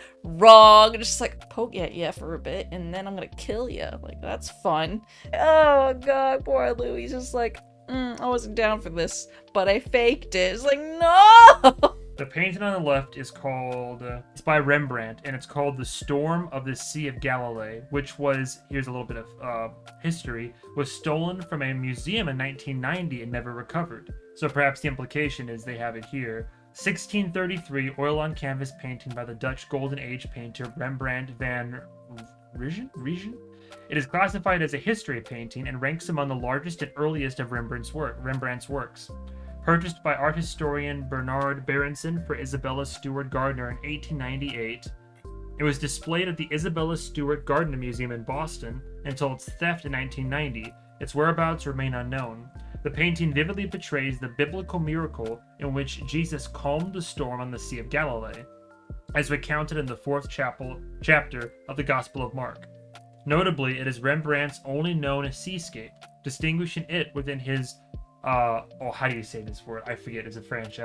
Just like, poke at you for a bit, and then I'm gonna kill you. Like, that's fun. Oh god, poor Louis. He's just like, I wasn't down for this, but I faked it. It's like, no! The painting on the left is called, it's by Rembrandt, and it's called The Storm of the Sea of Galilee, which was, here's a little bit of history, was stolen from a museum in 1990 and never recovered. So perhaps the implication is they have it here. 1633 oil on canvas painting by the Dutch Golden Age painter Rembrandt van Rijn? It is classified as a history painting and ranks among the largest and earliest of Rembrandt's works. Purchased by art historian Bernard Berenson for Isabella Stewart Gardner in 1898. It was displayed at the Isabella Stewart Gardner Museum in Boston until its theft in 1990. Its whereabouts remain unknown. The painting vividly portrays the biblical miracle in which Jesus calmed the storm on the Sea of Galilee, as recounted in the 4th chapter of the Gospel of Mark. Notably, it is Rembrandt's only known seascape, distinguishing it within his how do you say this word? I forget. It's a French.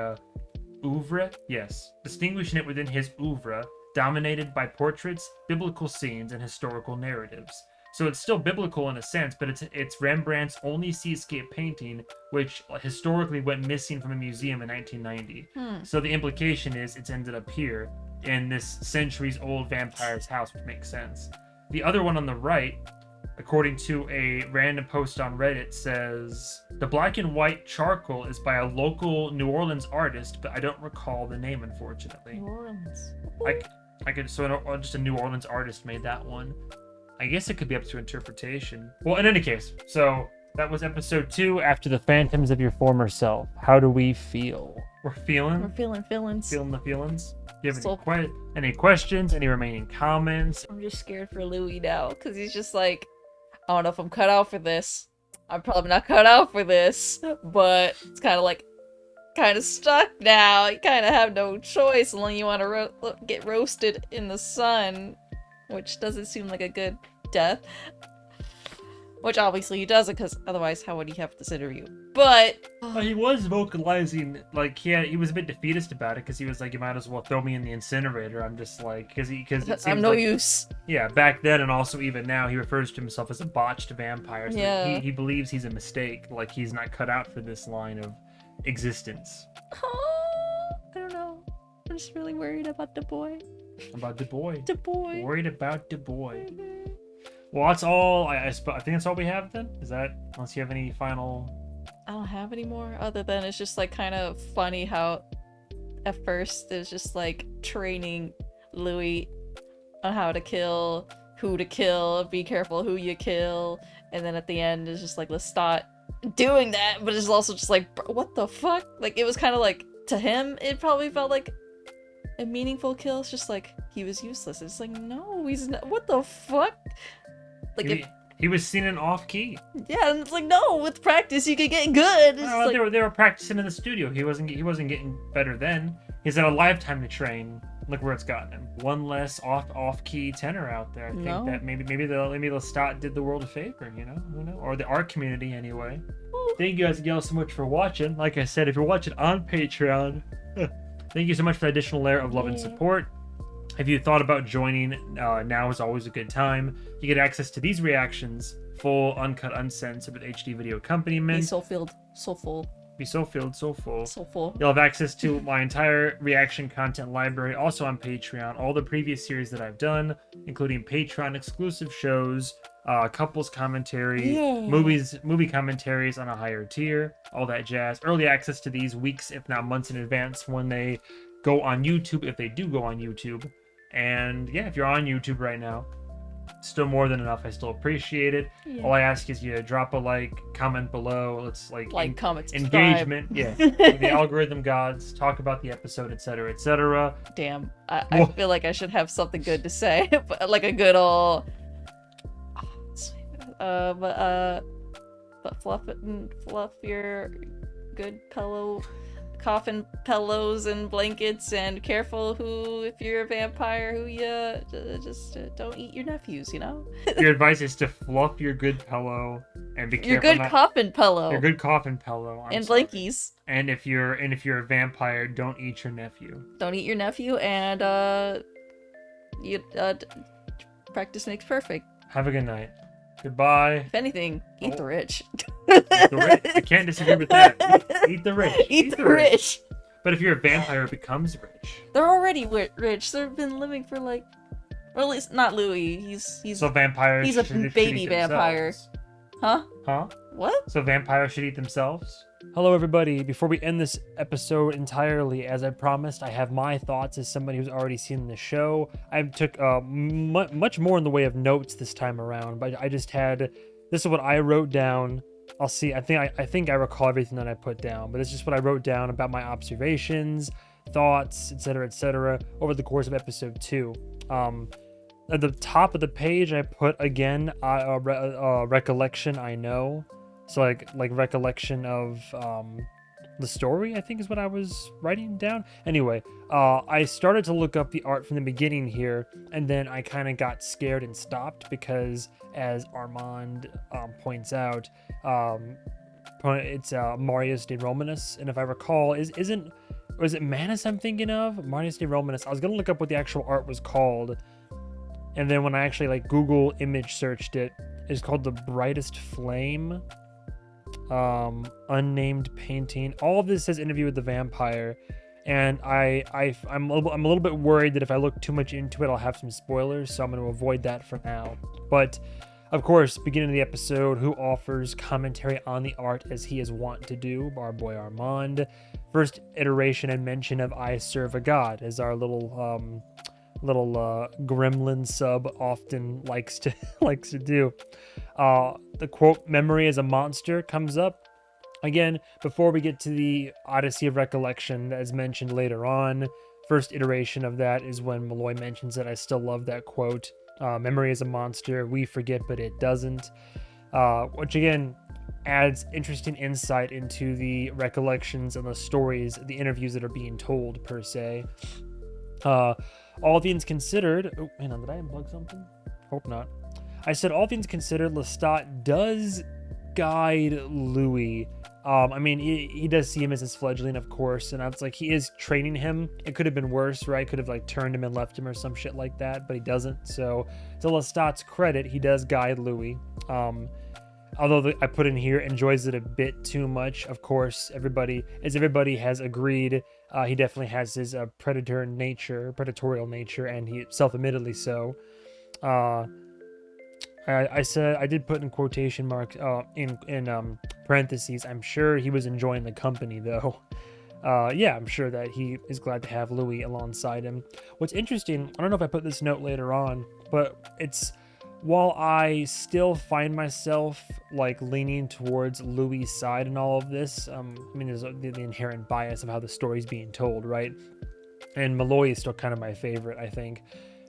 Oeuvre? Yes. Distinguishing it within his oeuvre, dominated by portraits, biblical scenes, and historical narratives. So it's still biblical in a sense, but it's Rembrandt's only seascape painting, which historically went missing from a museum in 1990. So the implication is it's ended up here in this centuries-old vampire's house, which makes sense. The other one on the right, according to a random post on Reddit, says the black and white charcoal is by a local New Orleans artist, but I don't recall the name, unfortunately. New Orleans. Just a New Orleans artist made that one. I guess it could be up to interpretation. Well, in any case, so that was episode 2 after the phantoms of your former self. How do we feel? We're feeling feelings. Feeling the feelings. Do you have any questions? Any remaining comments? I'm just scared for Louis now, because he's just like, I don't know if I'm cut out for this. I'm probably not cut out for this, but it's kind of stuck now. You kind of have no choice unless you want to get roasted in the sun, which doesn't seem like a good death. Which obviously he doesn't, because otherwise how would he have this interview? But he was vocalizing, like, he was a bit defeatist about it, because he was like, you might as well throw me in the incinerator. I'm just like, because I'm no use. Yeah, back then and also even now, he refers to himself as a botched vampire. So yeah. He believes he's a mistake, like he's not cut out for this line of existence. I don't know. I'm just really worried about the boy. About the boy. The boy. Worried about the boy. Well, that's all. I think that's all we have then. Is that, unless you have any final? I don't have any more, other than it's just like kind of funny how at first there's just like training Louis on how to kill, who to kill, be careful who you kill, and then at the end it's just like Lestat doing that, but it's also just like, what the fuck? Like, it was kind of like, to him it probably felt like a meaningful kill. It's just like he was useless. It's like, no, he's not. What the fuck? Like, he was seen in off key. Yeah, and it's like, no, with practice you could get good. Well, they were practicing in the studio. He wasn't getting better then. He's had a lifetime to train. Look where it's gotten him. One less off key tenor out there. I think that maybe Lestat did the world a favor. You know, or the art community anyway. Thank you guys so much for watching. Like I said, if you're watching on Patreon, thank you so much for the additional layer of love and support. If you thought about joining, now is always a good time. You get access to these reactions, full, uncut, uncensored, with HD video accompaniment. Be so filled, so full. Be so filled, so full. So full. You'll have access to my entire reaction content library, also on Patreon. All the previous series that I've done, including Patreon exclusive shows, couples commentary, movie commentaries on a higher tier, all that jazz. Early access to these weeks, if not months in advance, when they go on YouTube, if they do go on YouTube. And yeah, if you're on YouTube right now, still more than enough. I still appreciate it. Yeah. All I ask is you drop a like, comment below. Let's comment, engagement. Yeah, the algorithm gods, talk about the episode, etc., etc. Damn, I feel like I should have something good to say, but like a good old. But fluff your good coffin pillows and blankets, and careful if you're a vampire, who you just don't eat your nephews, you know? Your advice is to fluff your good pillow and be careful. Your good coffin pillow. Your good coffin pillow. And blankies. And if you're a vampire, don't eat your nephew. Don't eat your nephew, and practice makes perfect. Have a good night. Goodbye. If anything, eat the rich. Eat the rich. I can't disagree with that. Eat the rich. Eat the rich. But if you're a vampire, it becomes rich. They're already rich. They've been living for like, or at least not Louis. He's So vampires. He's a should baby eat vampire. themselves. Huh? Huh? What? So vampires should eat themselves? Hello, everybody. Before we end this episode entirely, as I promised, I have my thoughts as somebody who's already seen the show. I took much more in the way of notes this time around, but I just had, this is what I wrote down. I'll see. I think I recall everything that I put down, but it's just what I wrote down about my observations, thoughts, etc., over the course of episode 2. At the top of the page, I put again recollection. I know, so like recollection of the story, I think is what I was writing down. Anyway, I started to look up the art from the beginning here, and then I kind of got scared and stopped because, as Armand points out, it's Marius de Romanus, and if I recall, was it Manus I'm thinking of? Marius de Romanus. I was gonna look up what the actual art was called, and then when I actually like Google image searched it, it's called The Brightest Flame. Unnamed painting. All of this says Interview with the Vampire, and I'm a little bit worried that if I look too much into it, I'll have some spoilers, so I'm going to avoid that for now. But of course, beginning of the episode, who offers commentary on the art as he is wont to do? Our boy Armand. First iteration and mention of "I serve a god" as our little gremlin sub often likes to do. The quote, "Memory is a monster," comes up again before we get to the Odyssey of Recollection as mentioned later on. First iteration of that is when Malloy mentions it. I still love that quote. Memory is a monster, we forget but it doesn't, which again adds interesting insight into the recollections and the stories, the interviews that are being told per se. All things considered, oh, hang on, did I unplug something? Hope not. I said all things considered, Lestat does guide Louis. I mean, he does see him as his fledgling, of course, and it's like he is training him. It could have been worse, right? Could have like turned him and left him or some shit like that, but he doesn't. So to Lestat's credit, he does guide Louis. Although I put in here, enjoys it a bit too much. Of course, everybody has agreed, he definitely has his predatorial nature, and he self-admittedly so. I said, I did put in quotation marks, in parentheses, I'm sure he was enjoying the company though. Yeah, I'm sure that he is glad to have Louis alongside him. What's interesting, I don't know if I put this note later on, but it's, while I still find myself like leaning towards Louis' side in all of this, I mean, there's the inherent bias of how the story's being told, right? And Malloy is still kind of my favorite, I think,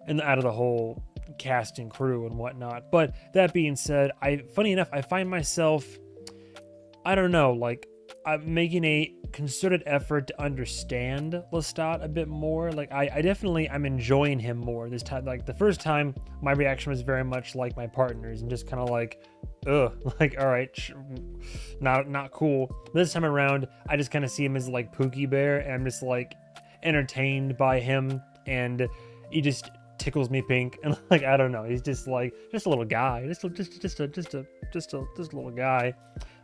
and out of the whole cast and crew and whatnot. But that being said, funny enough, I find myself, I don't know, like I'm making a concerted effort to understand Lestat a bit more. Like I'm enjoying him more this time. Like the first time, my reaction was very much like my partner's and just kind of like, ugh, like, all right, not cool. This time around, I just kind of see him as like Pookie Bear, and I'm just like entertained by him, and he just tickles me pink, and like, I don't know, he's just like just a little guy, just a little guy.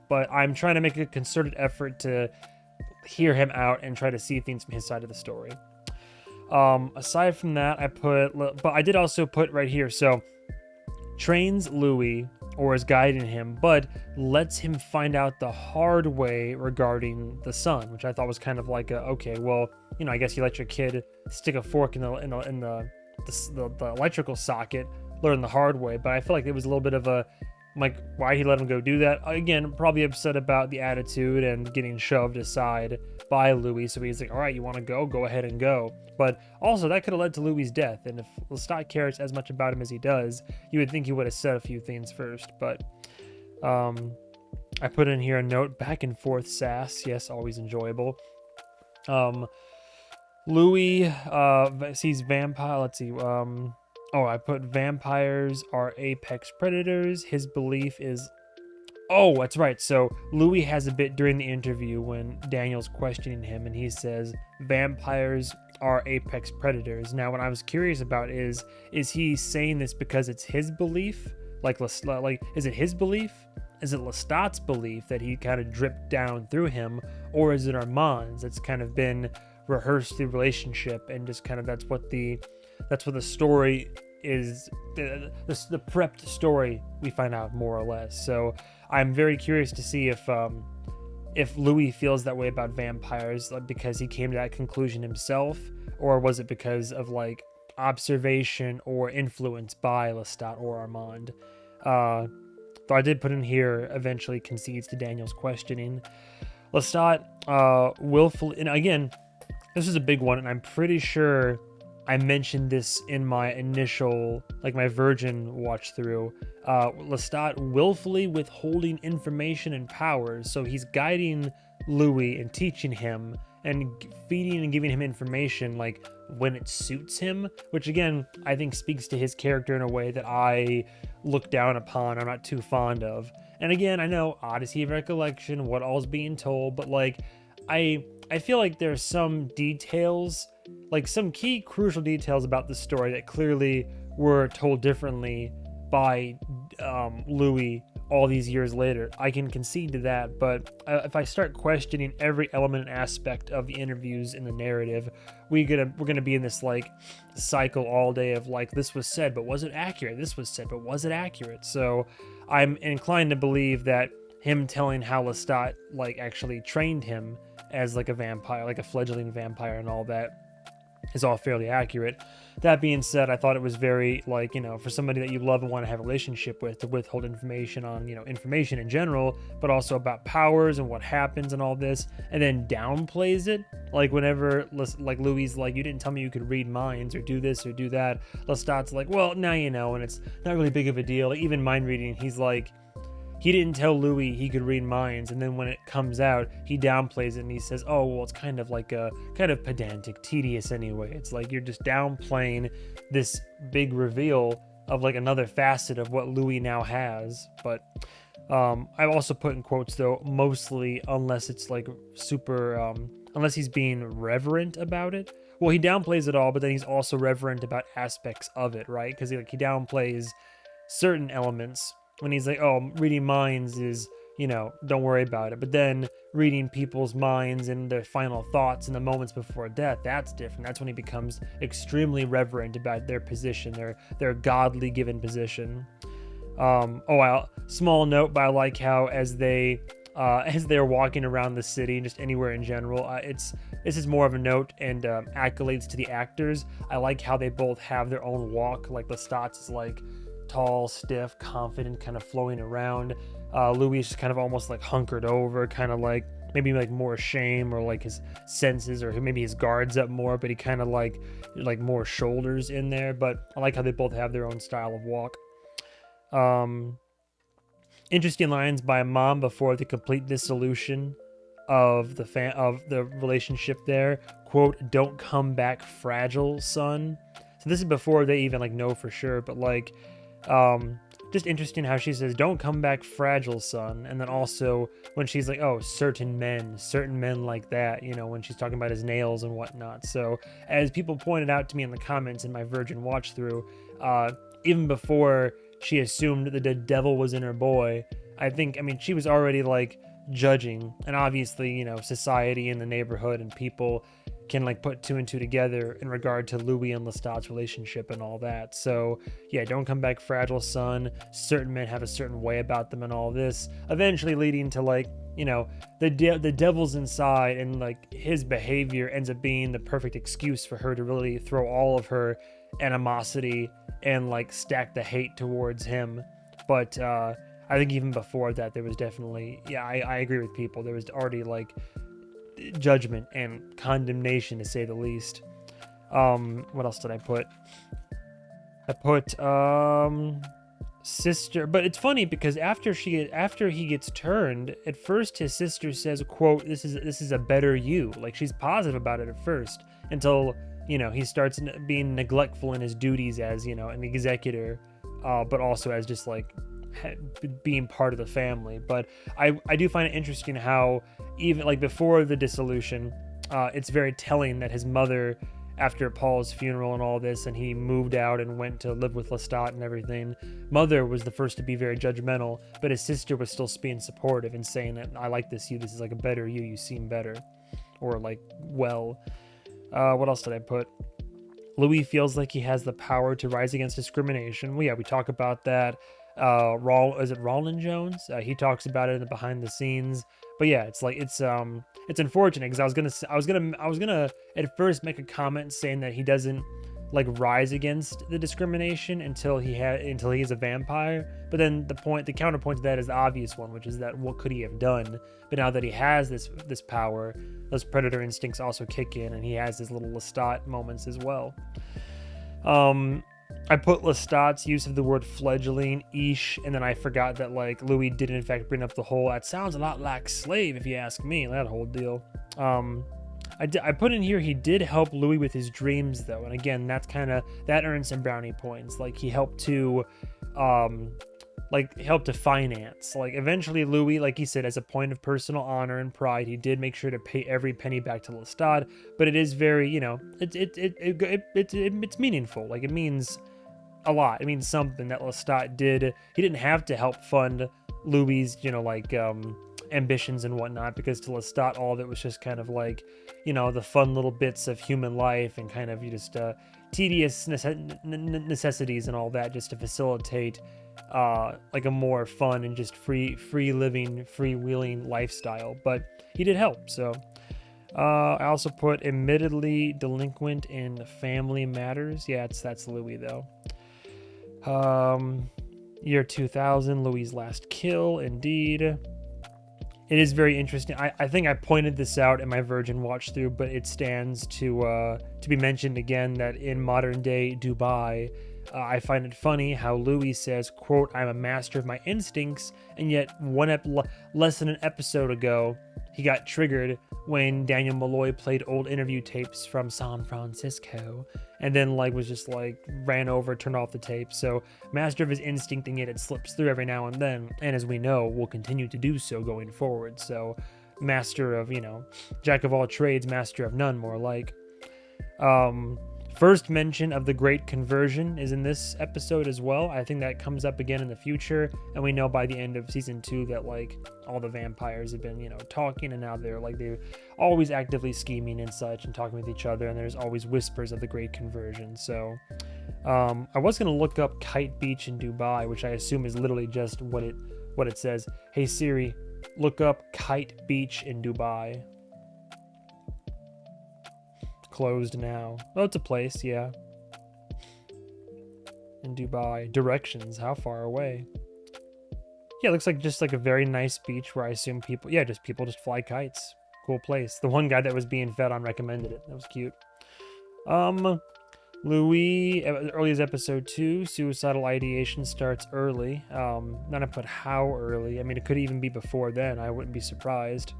But I'm trying to make a concerted effort to hear him out and try to see things from his side of the story. Aside from that, but I did also put right here, so trains Louis, or is guiding him, but lets him find out the hard way regarding the sun, which I thought was kind of like okay, well, you know, I guess you let your kid stick a fork in the electrical socket, learn the hard way. But I feel like it was a little bit of a, like, why'd he let him go do that? Again, probably upset about the attitude and getting shoved aside by Louis. So he's like, all right, you want to go ahead and go. But also, that could have led to Louis' death. And if Lestat cares as much about him as he does, you would think he would have said a few things first. But I put in here a note, back and forth sass. Yes, always enjoyable. Louis sees vampire. Let's see. I put vampires are apex predators. His belief is... Oh, that's right. So Louis has a bit during the interview when Daniel's questioning him, and he says vampires are apex predators. Now, what I was curious about is he saying this because it's his belief? Like, is it his belief? Lestat's belief that he kind of dripped down through him, or is it Armand's that's kind of been rehearsed through relationship, and just kind of that's what the story is, the prepped story we find out more or less. So I'm very curious to see if Louis feels that way about vampires because he came to that conclusion himself, or was it because of like observation or influence by Lestat or Armand. Though I did put in here, eventually concedes to Daniel's questioning. Lestat willfully, and again, this is a big one, and I'm pretty sure I mentioned this in my initial, like my Virgin watch through. Lestat willfully withholding information and powers, so he's guiding Louis and teaching him and feeding and giving him information like when it suits him, which again I think speaks to his character in a way that I look down upon, I'm not too fond of. And again, I know Odyssey of Recollection, what all's being told, but like I feel like there's some details, like some key crucial details about the story that clearly were told differently by Louis all these years later. I can concede to that, but if I start questioning every element and aspect of the interviews in the narrative, we're gonna be in this like cycle all day of like, this was said but was it accurate, this was said but was it accurate. So I'm inclined to believe that him telling how Lestat like actually trained him as like a vampire, like a fledgling vampire and all that, is all fairly accurate. That being said, I thought it was very, like, you know, for somebody that you love and want to have a relationship with, to withhold information on, you know, information in general, but also about powers and what happens and all this, and then downplays it. Like, whenever, like, Louis like, you didn't tell me you could read minds or do this or do that, Lestat's like, well, now you know, and it's not really big of a deal. Like, even mind reading, he's like, he didn't tell Louis he could read minds, and then when it comes out, he downplays it and he says, oh, well, it's kind of like a kind of pedantic, tedious anyway. It's like you're just downplaying this big reveal of like another facet of what Louis now has. But I've also put in quotes though, mostly unless it's like super, unless he's being reverent about it. Well, he downplays it all, but then he's also reverent about aspects of it, right? Because he downplays certain elements when he's like, oh, reading minds is, you know, don't worry about it. But then reading people's minds and their final thoughts in the moments before death, that's different. That's when he becomes extremely reverent about their position, their godly given position. Small note, but I like how as they're walking around the city and just anywhere in general, this is more of a note and accolades to the actors. I like how they both have their own walk. Like Lestat's is like tall, stiff, confident, kind of flowing around. Louis is just kind of almost like hunkered over, kind of like maybe like more shame or like his senses, or maybe his guards up more, but he kind of like more shoulders in there. But I like how they both have their own style of walk. Interesting lines by Mom before the complete dissolution of the relationship there. Quote, "Don't come back fragile, son." So this is before they even like know for sure, but like just interesting how she says, "Don't come back fragile, son." And then also when she's like, oh, certain men like that, you know, when she's talking about his nails and whatnot. So as people pointed out to me in the comments in my Virgin watch through, even before she assumed that the devil was in her boy, I mean, she was already like judging, and obviously, you know, society and the neighborhood and people can like put two and two together in regard to Louis and Lestat's relationship and all that. So yeah, don't come back fragile, son. Certain men have a certain way about them and all this, eventually leading to like, you know, the devil's inside, and like his behavior ends up being the perfect excuse for her to really throw all of her animosity and like stack the hate towards him. But I think even before that, there was definitely, yeah, I agree with people. There was already like judgment and condemnation, to say the least. What else did I put? I put sister, but it's funny because after he gets turned, at first his sister says, quote, this is a better you. Like, she's positive about it at first, until, you know, he starts being neglectful in his duties as, you know, an executor, but also as just like being part of the family. But I do find it interesting how even like before the dissolution, it's very telling that his mother after Paul's funeral and all this, and he moved out and went to live with Lestat and everything, Mother was the first to be very judgmental, but his sister was still being supportive and saying that, I like this is like a better you seem better. Or like, well. What else did I put? Louis feels like he has the power to rise against discrimination. Well, yeah, we talk about that. Is it Roland Jones? He talks about it in the behind the scenes. But yeah, it's unfortunate because I was gonna at first make a comment saying that he doesn't like rise against the discrimination until he is a vampire. But then the counterpoint to that is the obvious one, which is that what could he have done? But now that he has this power, those predator instincts also kick in, and he has his little Lestat moments as well. I put Lestat's use of the word fledgling, ish, and then I forgot that like Louis did in fact bring up the whole, that sounds a lot like slave if you ask me, that whole deal. I put in here he did help Louis with his dreams though, and again that earned some brownie points. Like he helped to finance. Like eventually Louis, like he said, as a point of personal honor and pride, he did make sure to pay every penny back to Lestat. But it is very, it's meaningful. Like it means a lot. It means something that Lestat did. He didn't have to help fund Louis's, ambitions and whatnot, because to Lestat all of it was just kind of like, the fun little bits of human life and kind of just tedious necessities and all that, just to facilitate like a more fun and just free living, freewheeling lifestyle. But he did help. So I also put admittedly delinquent in family matters. Yeah, that's Louis though. Year 2000, Louis' last kill, indeed. It is very interesting. I think I pointed this out in my Virgin watch through, but it stands to be mentioned again that in modern day Dubai, I find it funny how Louis says, quote, "I'm a master of my instincts," and yet less than an episode ago, he got triggered when Daniel Malloy played old interview tapes from San Francisco, and then was just ran over, turned off the tape. So master of his instinct, and yet it slips through every now and then, and as we know, will continue to do so going forward. So master of, jack of all trades, master of none, more like. First mention of the Great Conversion is in this episode as well. I think that comes up again in the future, and we know by the end of season 2 that all the vampires have been talking, and now they're always actively scheming and such and talking with each other, and there's always whispers of the Great Conversion. So I was going to look up Kite Beach in Dubai, which I assume is literally just what it says. Hey Siri, look up Kite Beach in Dubai. Closed now. Oh, it's a place, yeah. In Dubai. Directions, how far away? Yeah, it looks like just a very nice beach where I assume people just fly kites. Cool place. The one guy that was being fed on recommended it. That was cute. Louis, early as episode 2, suicidal ideation starts early. Then I put how early. I mean, it could even be before then. I wouldn't be surprised.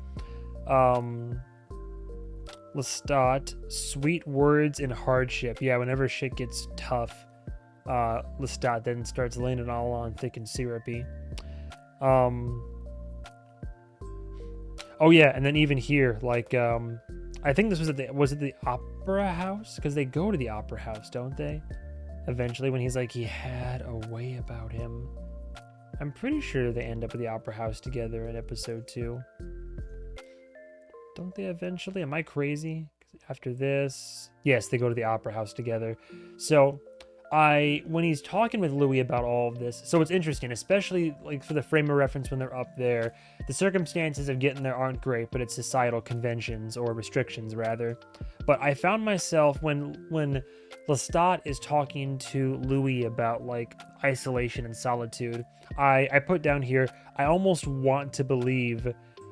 Lestat, sweet words in hardship. Yeah, whenever shit gets tough, Lestat then starts laying it all on thick and syrupy. Oh yeah, and then even here, I think this was was it the opera house? Because they go to the opera house, don't they? Eventually, when he's he had a way about him. I'm pretty sure they end up at the opera house together in episode 2. Don't they eventually? Am I crazy? After this, yes, they go to the opera house together. So when he's talking with Louis about all of this, so it's interesting, especially for the frame of reference when they're up there. The circumstances of getting there aren't great, but it's societal conventions or restrictions rather. But I found myself when Lestat is talking to Louis about isolation and solitude, I put down here, I almost want to believe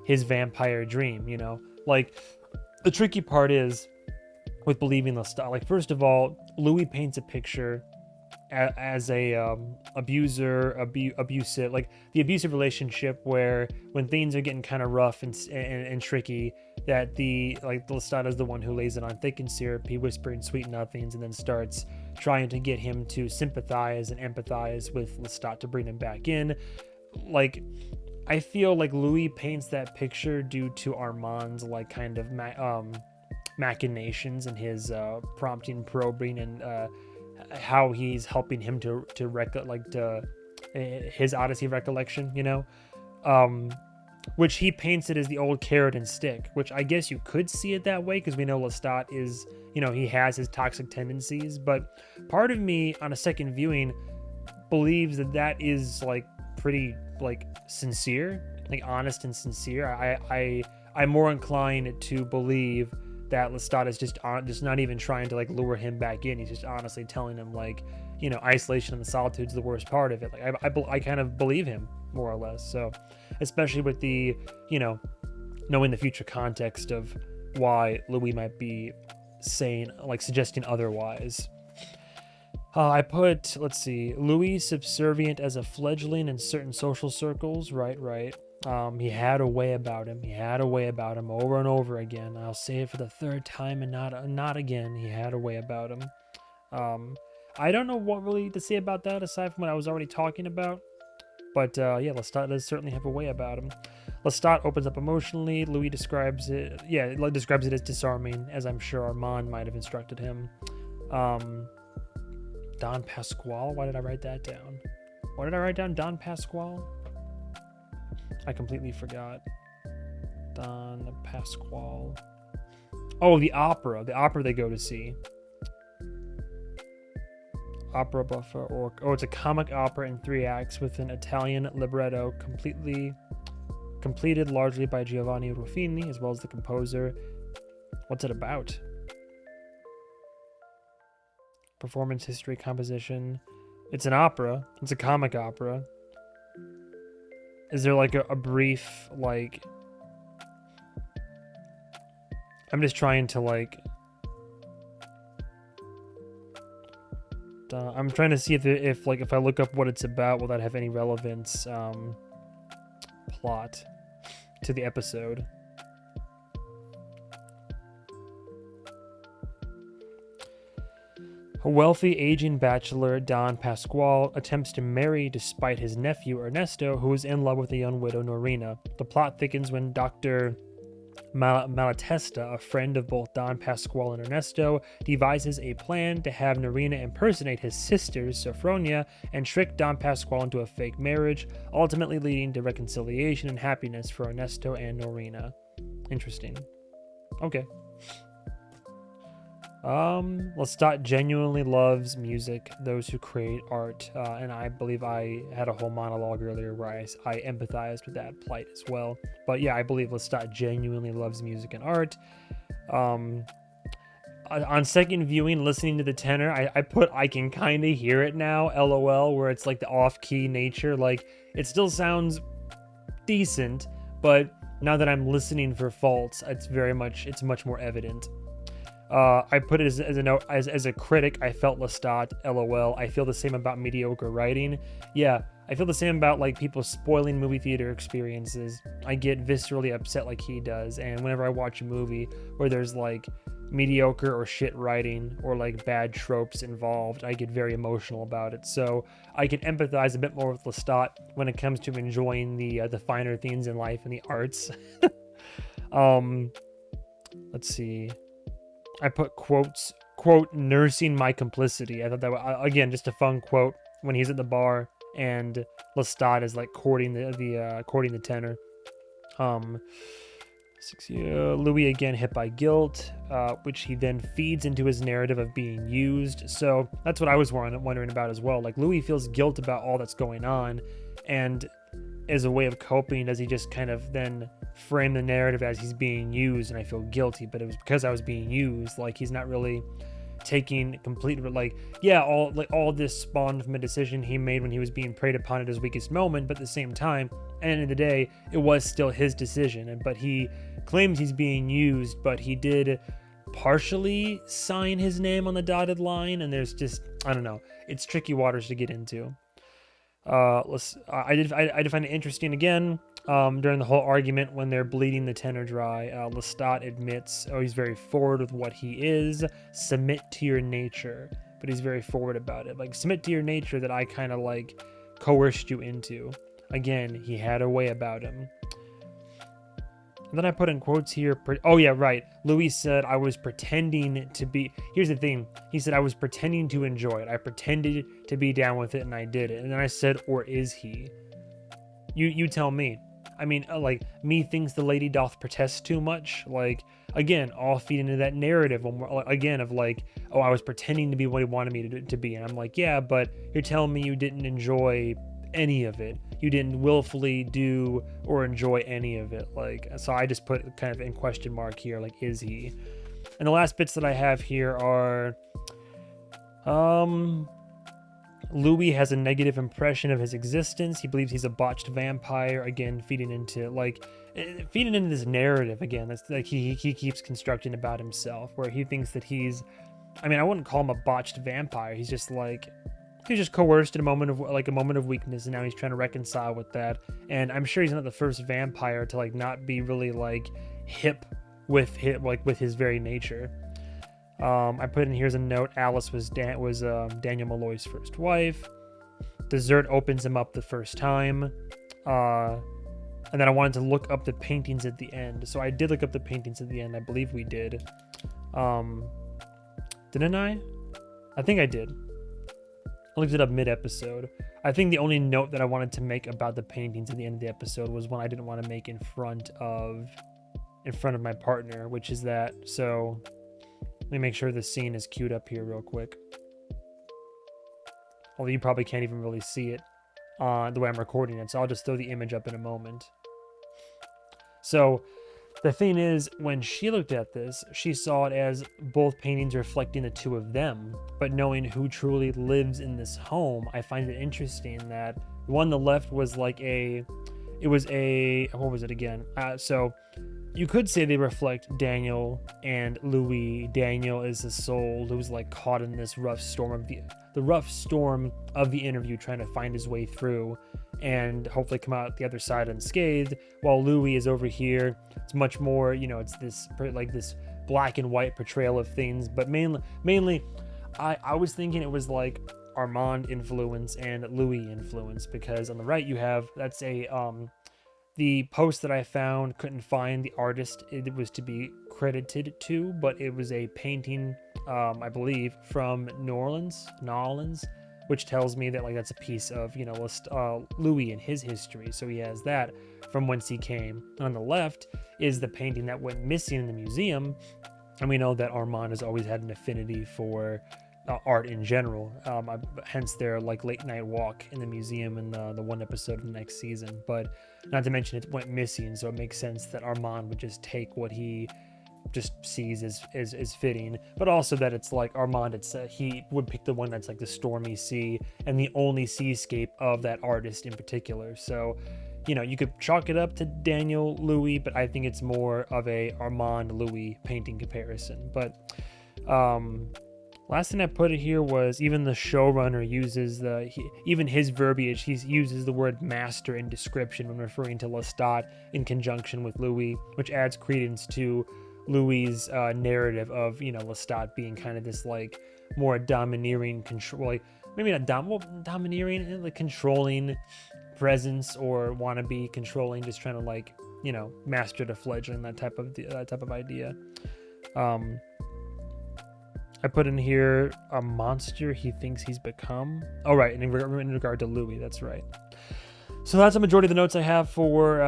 his vampire dream, the tricky part is with believing Lestat. First of all, Louis paints a picture as a abusive, the abusive relationship where when things are getting kind of rough and tricky, that Lestat is the one who lays it on thick and syrupy, whispering sweet nothings, and then starts trying to get him to sympathize and empathize with Lestat to bring him back in. I feel Louis paints that picture due to Armand's machinations and his prompting, probing, and how he's helping him to his Odyssey recollection, you know, which he paints it as the old carrot and stick, which I guess you could see it that way because we know Lestat is, you know, he has his toxic tendencies, but part of me on a second viewing believes that that is like pretty like sincere, like honest and sincere. I'm more inclined to believe that Lestat is just not even trying to like lure him back in. He's just honestly telling him like, you know, isolation and the solitude is the worst part of it. Like I kind of believe him more or less. So especially with the, you know, knowing the future context of why Louis might be saying, like suggesting otherwise. I put, let's see, Louis subservient as a fledgling in certain social circles. Right. He had a way about him. He had a way about him over and over again. I'll say it for the third time and not again. He had a way about him. I don't know what really to say about that aside from what I was already talking about. But yeah, Lestat does certainly have a way about him. Lestat opens up emotionally. Louis describes it as disarming, as I'm sure Armand might have instructed him. Don Pasquale? Why did I write that down? Why did I write down Don Pasquale? I completely forgot. Don Pasquale. Oh, the opera they go to see. Opera buffa, or it's a comic opera in 3 acts with an Italian libretto completed largely by Giovanni Ruffini as well as the composer. What's it about? Performance history, composition. It's an opera. It's a comic opera. Is there like a brief, like, I'm just trying to like, I'm trying to see if I look up what it's about, will that have any relevance, plot to the episode. A wealthy, aging bachelor, Don Pasquale, attempts to marry despite his nephew, Ernesto, who is in love with the young widow, Norina. The plot thickens when Dr. Malatesta, a friend of both Don Pasquale and Ernesto, devises a plan to have Norina impersonate his sisters, Sophronia, and trick Don Pasquale into a fake marriage, ultimately leading to reconciliation and happiness for Ernesto and Norina. Interesting. Okay. Lestat genuinely loves music, those who create art, and I believe I had a whole monologue earlier where I empathized with that plight as well. But yeah, I believe Lestat genuinely loves music and art. On second viewing, listening to the tenor, I put I can kind of hear it now, LOL, where it's like the off-key nature. Like, it still sounds decent, but now that I'm listening for faults, it's much more evident. I put it as a note, as a critic, I felt Lestat, LOL. I feel the same about mediocre writing. Yeah, I feel the same about like people spoiling movie theater experiences. I get viscerally upset like he does, and whenever I watch a movie where there's like mediocre or shit writing or like bad tropes involved, I get very emotional about it. So I can empathize a bit more with Lestat when it comes to enjoying the finer things in life and the arts. Let's see. I put quotes, quote, nursing my complicity. I thought that was, again, just a fun quote when he's at the bar and Lestat is like courting the tenor. Louis again hit by guilt, which he then feeds into his narrative of being used. So that's what I was wondering about as well. Like, Louis feels guilt about all that's going on, and as a way of coping, does he just kind of then frame the narrative as he's being used and I feel guilty, but it was because I was being used? Like, he's not really taking complete, like, yeah, all this spawned from a decision he made when he was being preyed upon at his weakest moment, but at the same time, at the end of the day, it was still his decision. But he claims he's being used, but he did partially sign his name on the dotted line, and there's just, I don't know, it's tricky waters to get into. I did find it interesting again, during the whole argument when they're bleeding the tenor dry. Lestat admits, he's very forward with what he is. Submit to your nature, but he's very forward about it. Like, submit to your nature that I kind of like coerced you into. Again, he had a way about him. And then I put in quotes here. Oh, yeah, right. Louis said, I was pretending to be... Here's the thing. He said, I was pretending to enjoy it. I pretended to be down with it, and I did it. And then I said, or is he? You tell me. I mean, like, me thinks the lady doth protest too much. Like, again, all feed into that narrative, again, of like, oh, I was pretending to be what he wanted me to be. And I'm like, yeah, but you're telling me you didn't enjoy any of it. You didn't willfully do or enjoy any of it. Like, so I just put kind of in question mark here, like, is he? And the last bits that I have here are, Louis has a negative impression of his existence. He believes he's a botched vampire. Again, feeding into this narrative again. That's like he keeps constructing about himself, where he thinks that he's, I mean, I wouldn't call him a botched vampire. He's just like, he was just coerced in a moment of weakness, and now he's trying to reconcile with that. And I'm sure he's not the first vampire to like not be really like hip with his very nature. I put in here's a note. Alice was Daniel Malloy's first wife. Dessert opens him up the first time. And then I wanted to look up the paintings at the end. So I did look up the paintings at the end. I believe we did. Didn't I? I think I did. I looked it up mid-episode. I think the only note that I wanted to make about the paintings at the end of the episode was one I didn't want to make in front of my partner, which is that. So let me make sure the scene is queued up here real quick. Although you probably can't even really see it the way I'm recording it, so I'll just throw the image up in a moment. So the thing is, when she looked at this, she saw it as both paintings reflecting the two of them, but knowing who truly lives in this home, I find it interesting that the one on the left was like what was it again? So you could say they reflect Daniel and Louis. Daniel is a soul who's like caught in this rough storm of the interview, trying to find his way through and hopefully come out the other side unscathed, while Louis is over here. It's much more, it's this like this black and white portrayal of things, but mainly I was thinking it was like Armand influence and Louis influence, because on the right you have, that's a the post that I found couldn't find the artist it was to be credited to, but it was a painting, I believe, from New Orleans, which tells me that like that's a piece of Louis and his history. So he has that from whence he came. On the left is the painting that went missing in the museum, and we know that Armand has always had an affinity for art in general, hence their like late night walk in the museum in the one episode of the next season. But not to mention it went missing, so it makes sense that Armand would just take what he just sees as fitting, but also that it's like Armand, he would pick the one that's like the stormy sea and the only seascape of that artist in particular. So you could chalk it up to Daniel Louis, but I think it's more of a Armand Louis painting comparison. But last thing I put it here was even the showrunner uses even his verbiage. He uses the word master in description when referring to Lestat in conjunction with Louis, which adds credence to Louis' narrative of Lestat being kind of this like more domineering control, like maybe not domineering, like controlling presence, or wannabe controlling, just trying to like master the fledgling, that type of idea. I put in here a monster he thinks he's become. Oh, right, in regard to Louis, that's right. So that's a majority of the notes I have for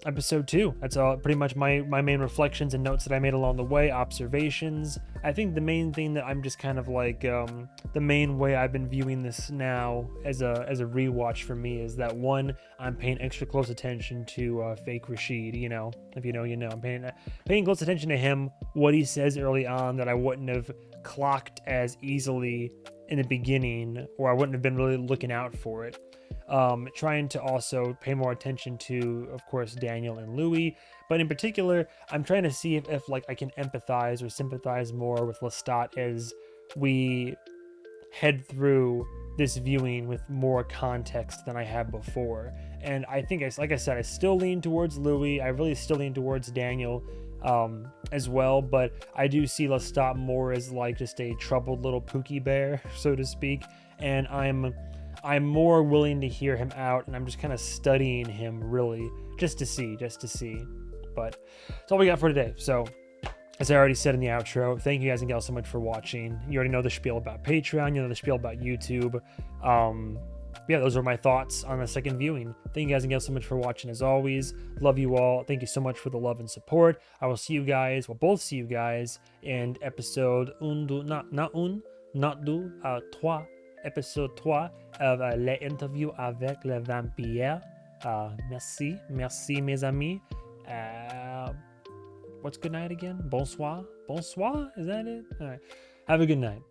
episode 2. That's pretty much my main reflections and notes that I made along the way, observations. I think the main thing that I'm just kind of like, the main way I've been viewing this now as a rewatch for me is that, one, I'm paying extra close attention to fake Rashid, if you know, I'm paying close attention to him, what he says early on that I wouldn't have clocked as easily in the beginning, or I wouldn't have been really looking out for it. Trying to also pay more attention to, of course, Daniel and Louis, but in particular, I'm trying to see if like I can empathize or sympathize more with Lestat as we head through this viewing with more context than I had before. And I think, like I said, I still lean towards Louis. I really still lean towards Daniel as well, but I do see Lestat more as like just a troubled little Pookie Bear, so to speak, and I'm more willing to hear him out, and I'm just kind of studying him really just to see. But that's all we got for today. So as I already said in the outro, thank you guys and gals so much for watching. You already know the spiel about Patreon, you know the spiel about YouTube. Yeah, those are my thoughts on the second viewing. Thank you guys and gals so much for watching as always. Love you all. Thank you so much for the love and support. I will see you guys, we'll both see you guys in episode episode 3 of les interviews avec le vampire. Merci mes amis. What's good night again? Bonsoir? Bonsoir? Is that it? All right. Have a good night.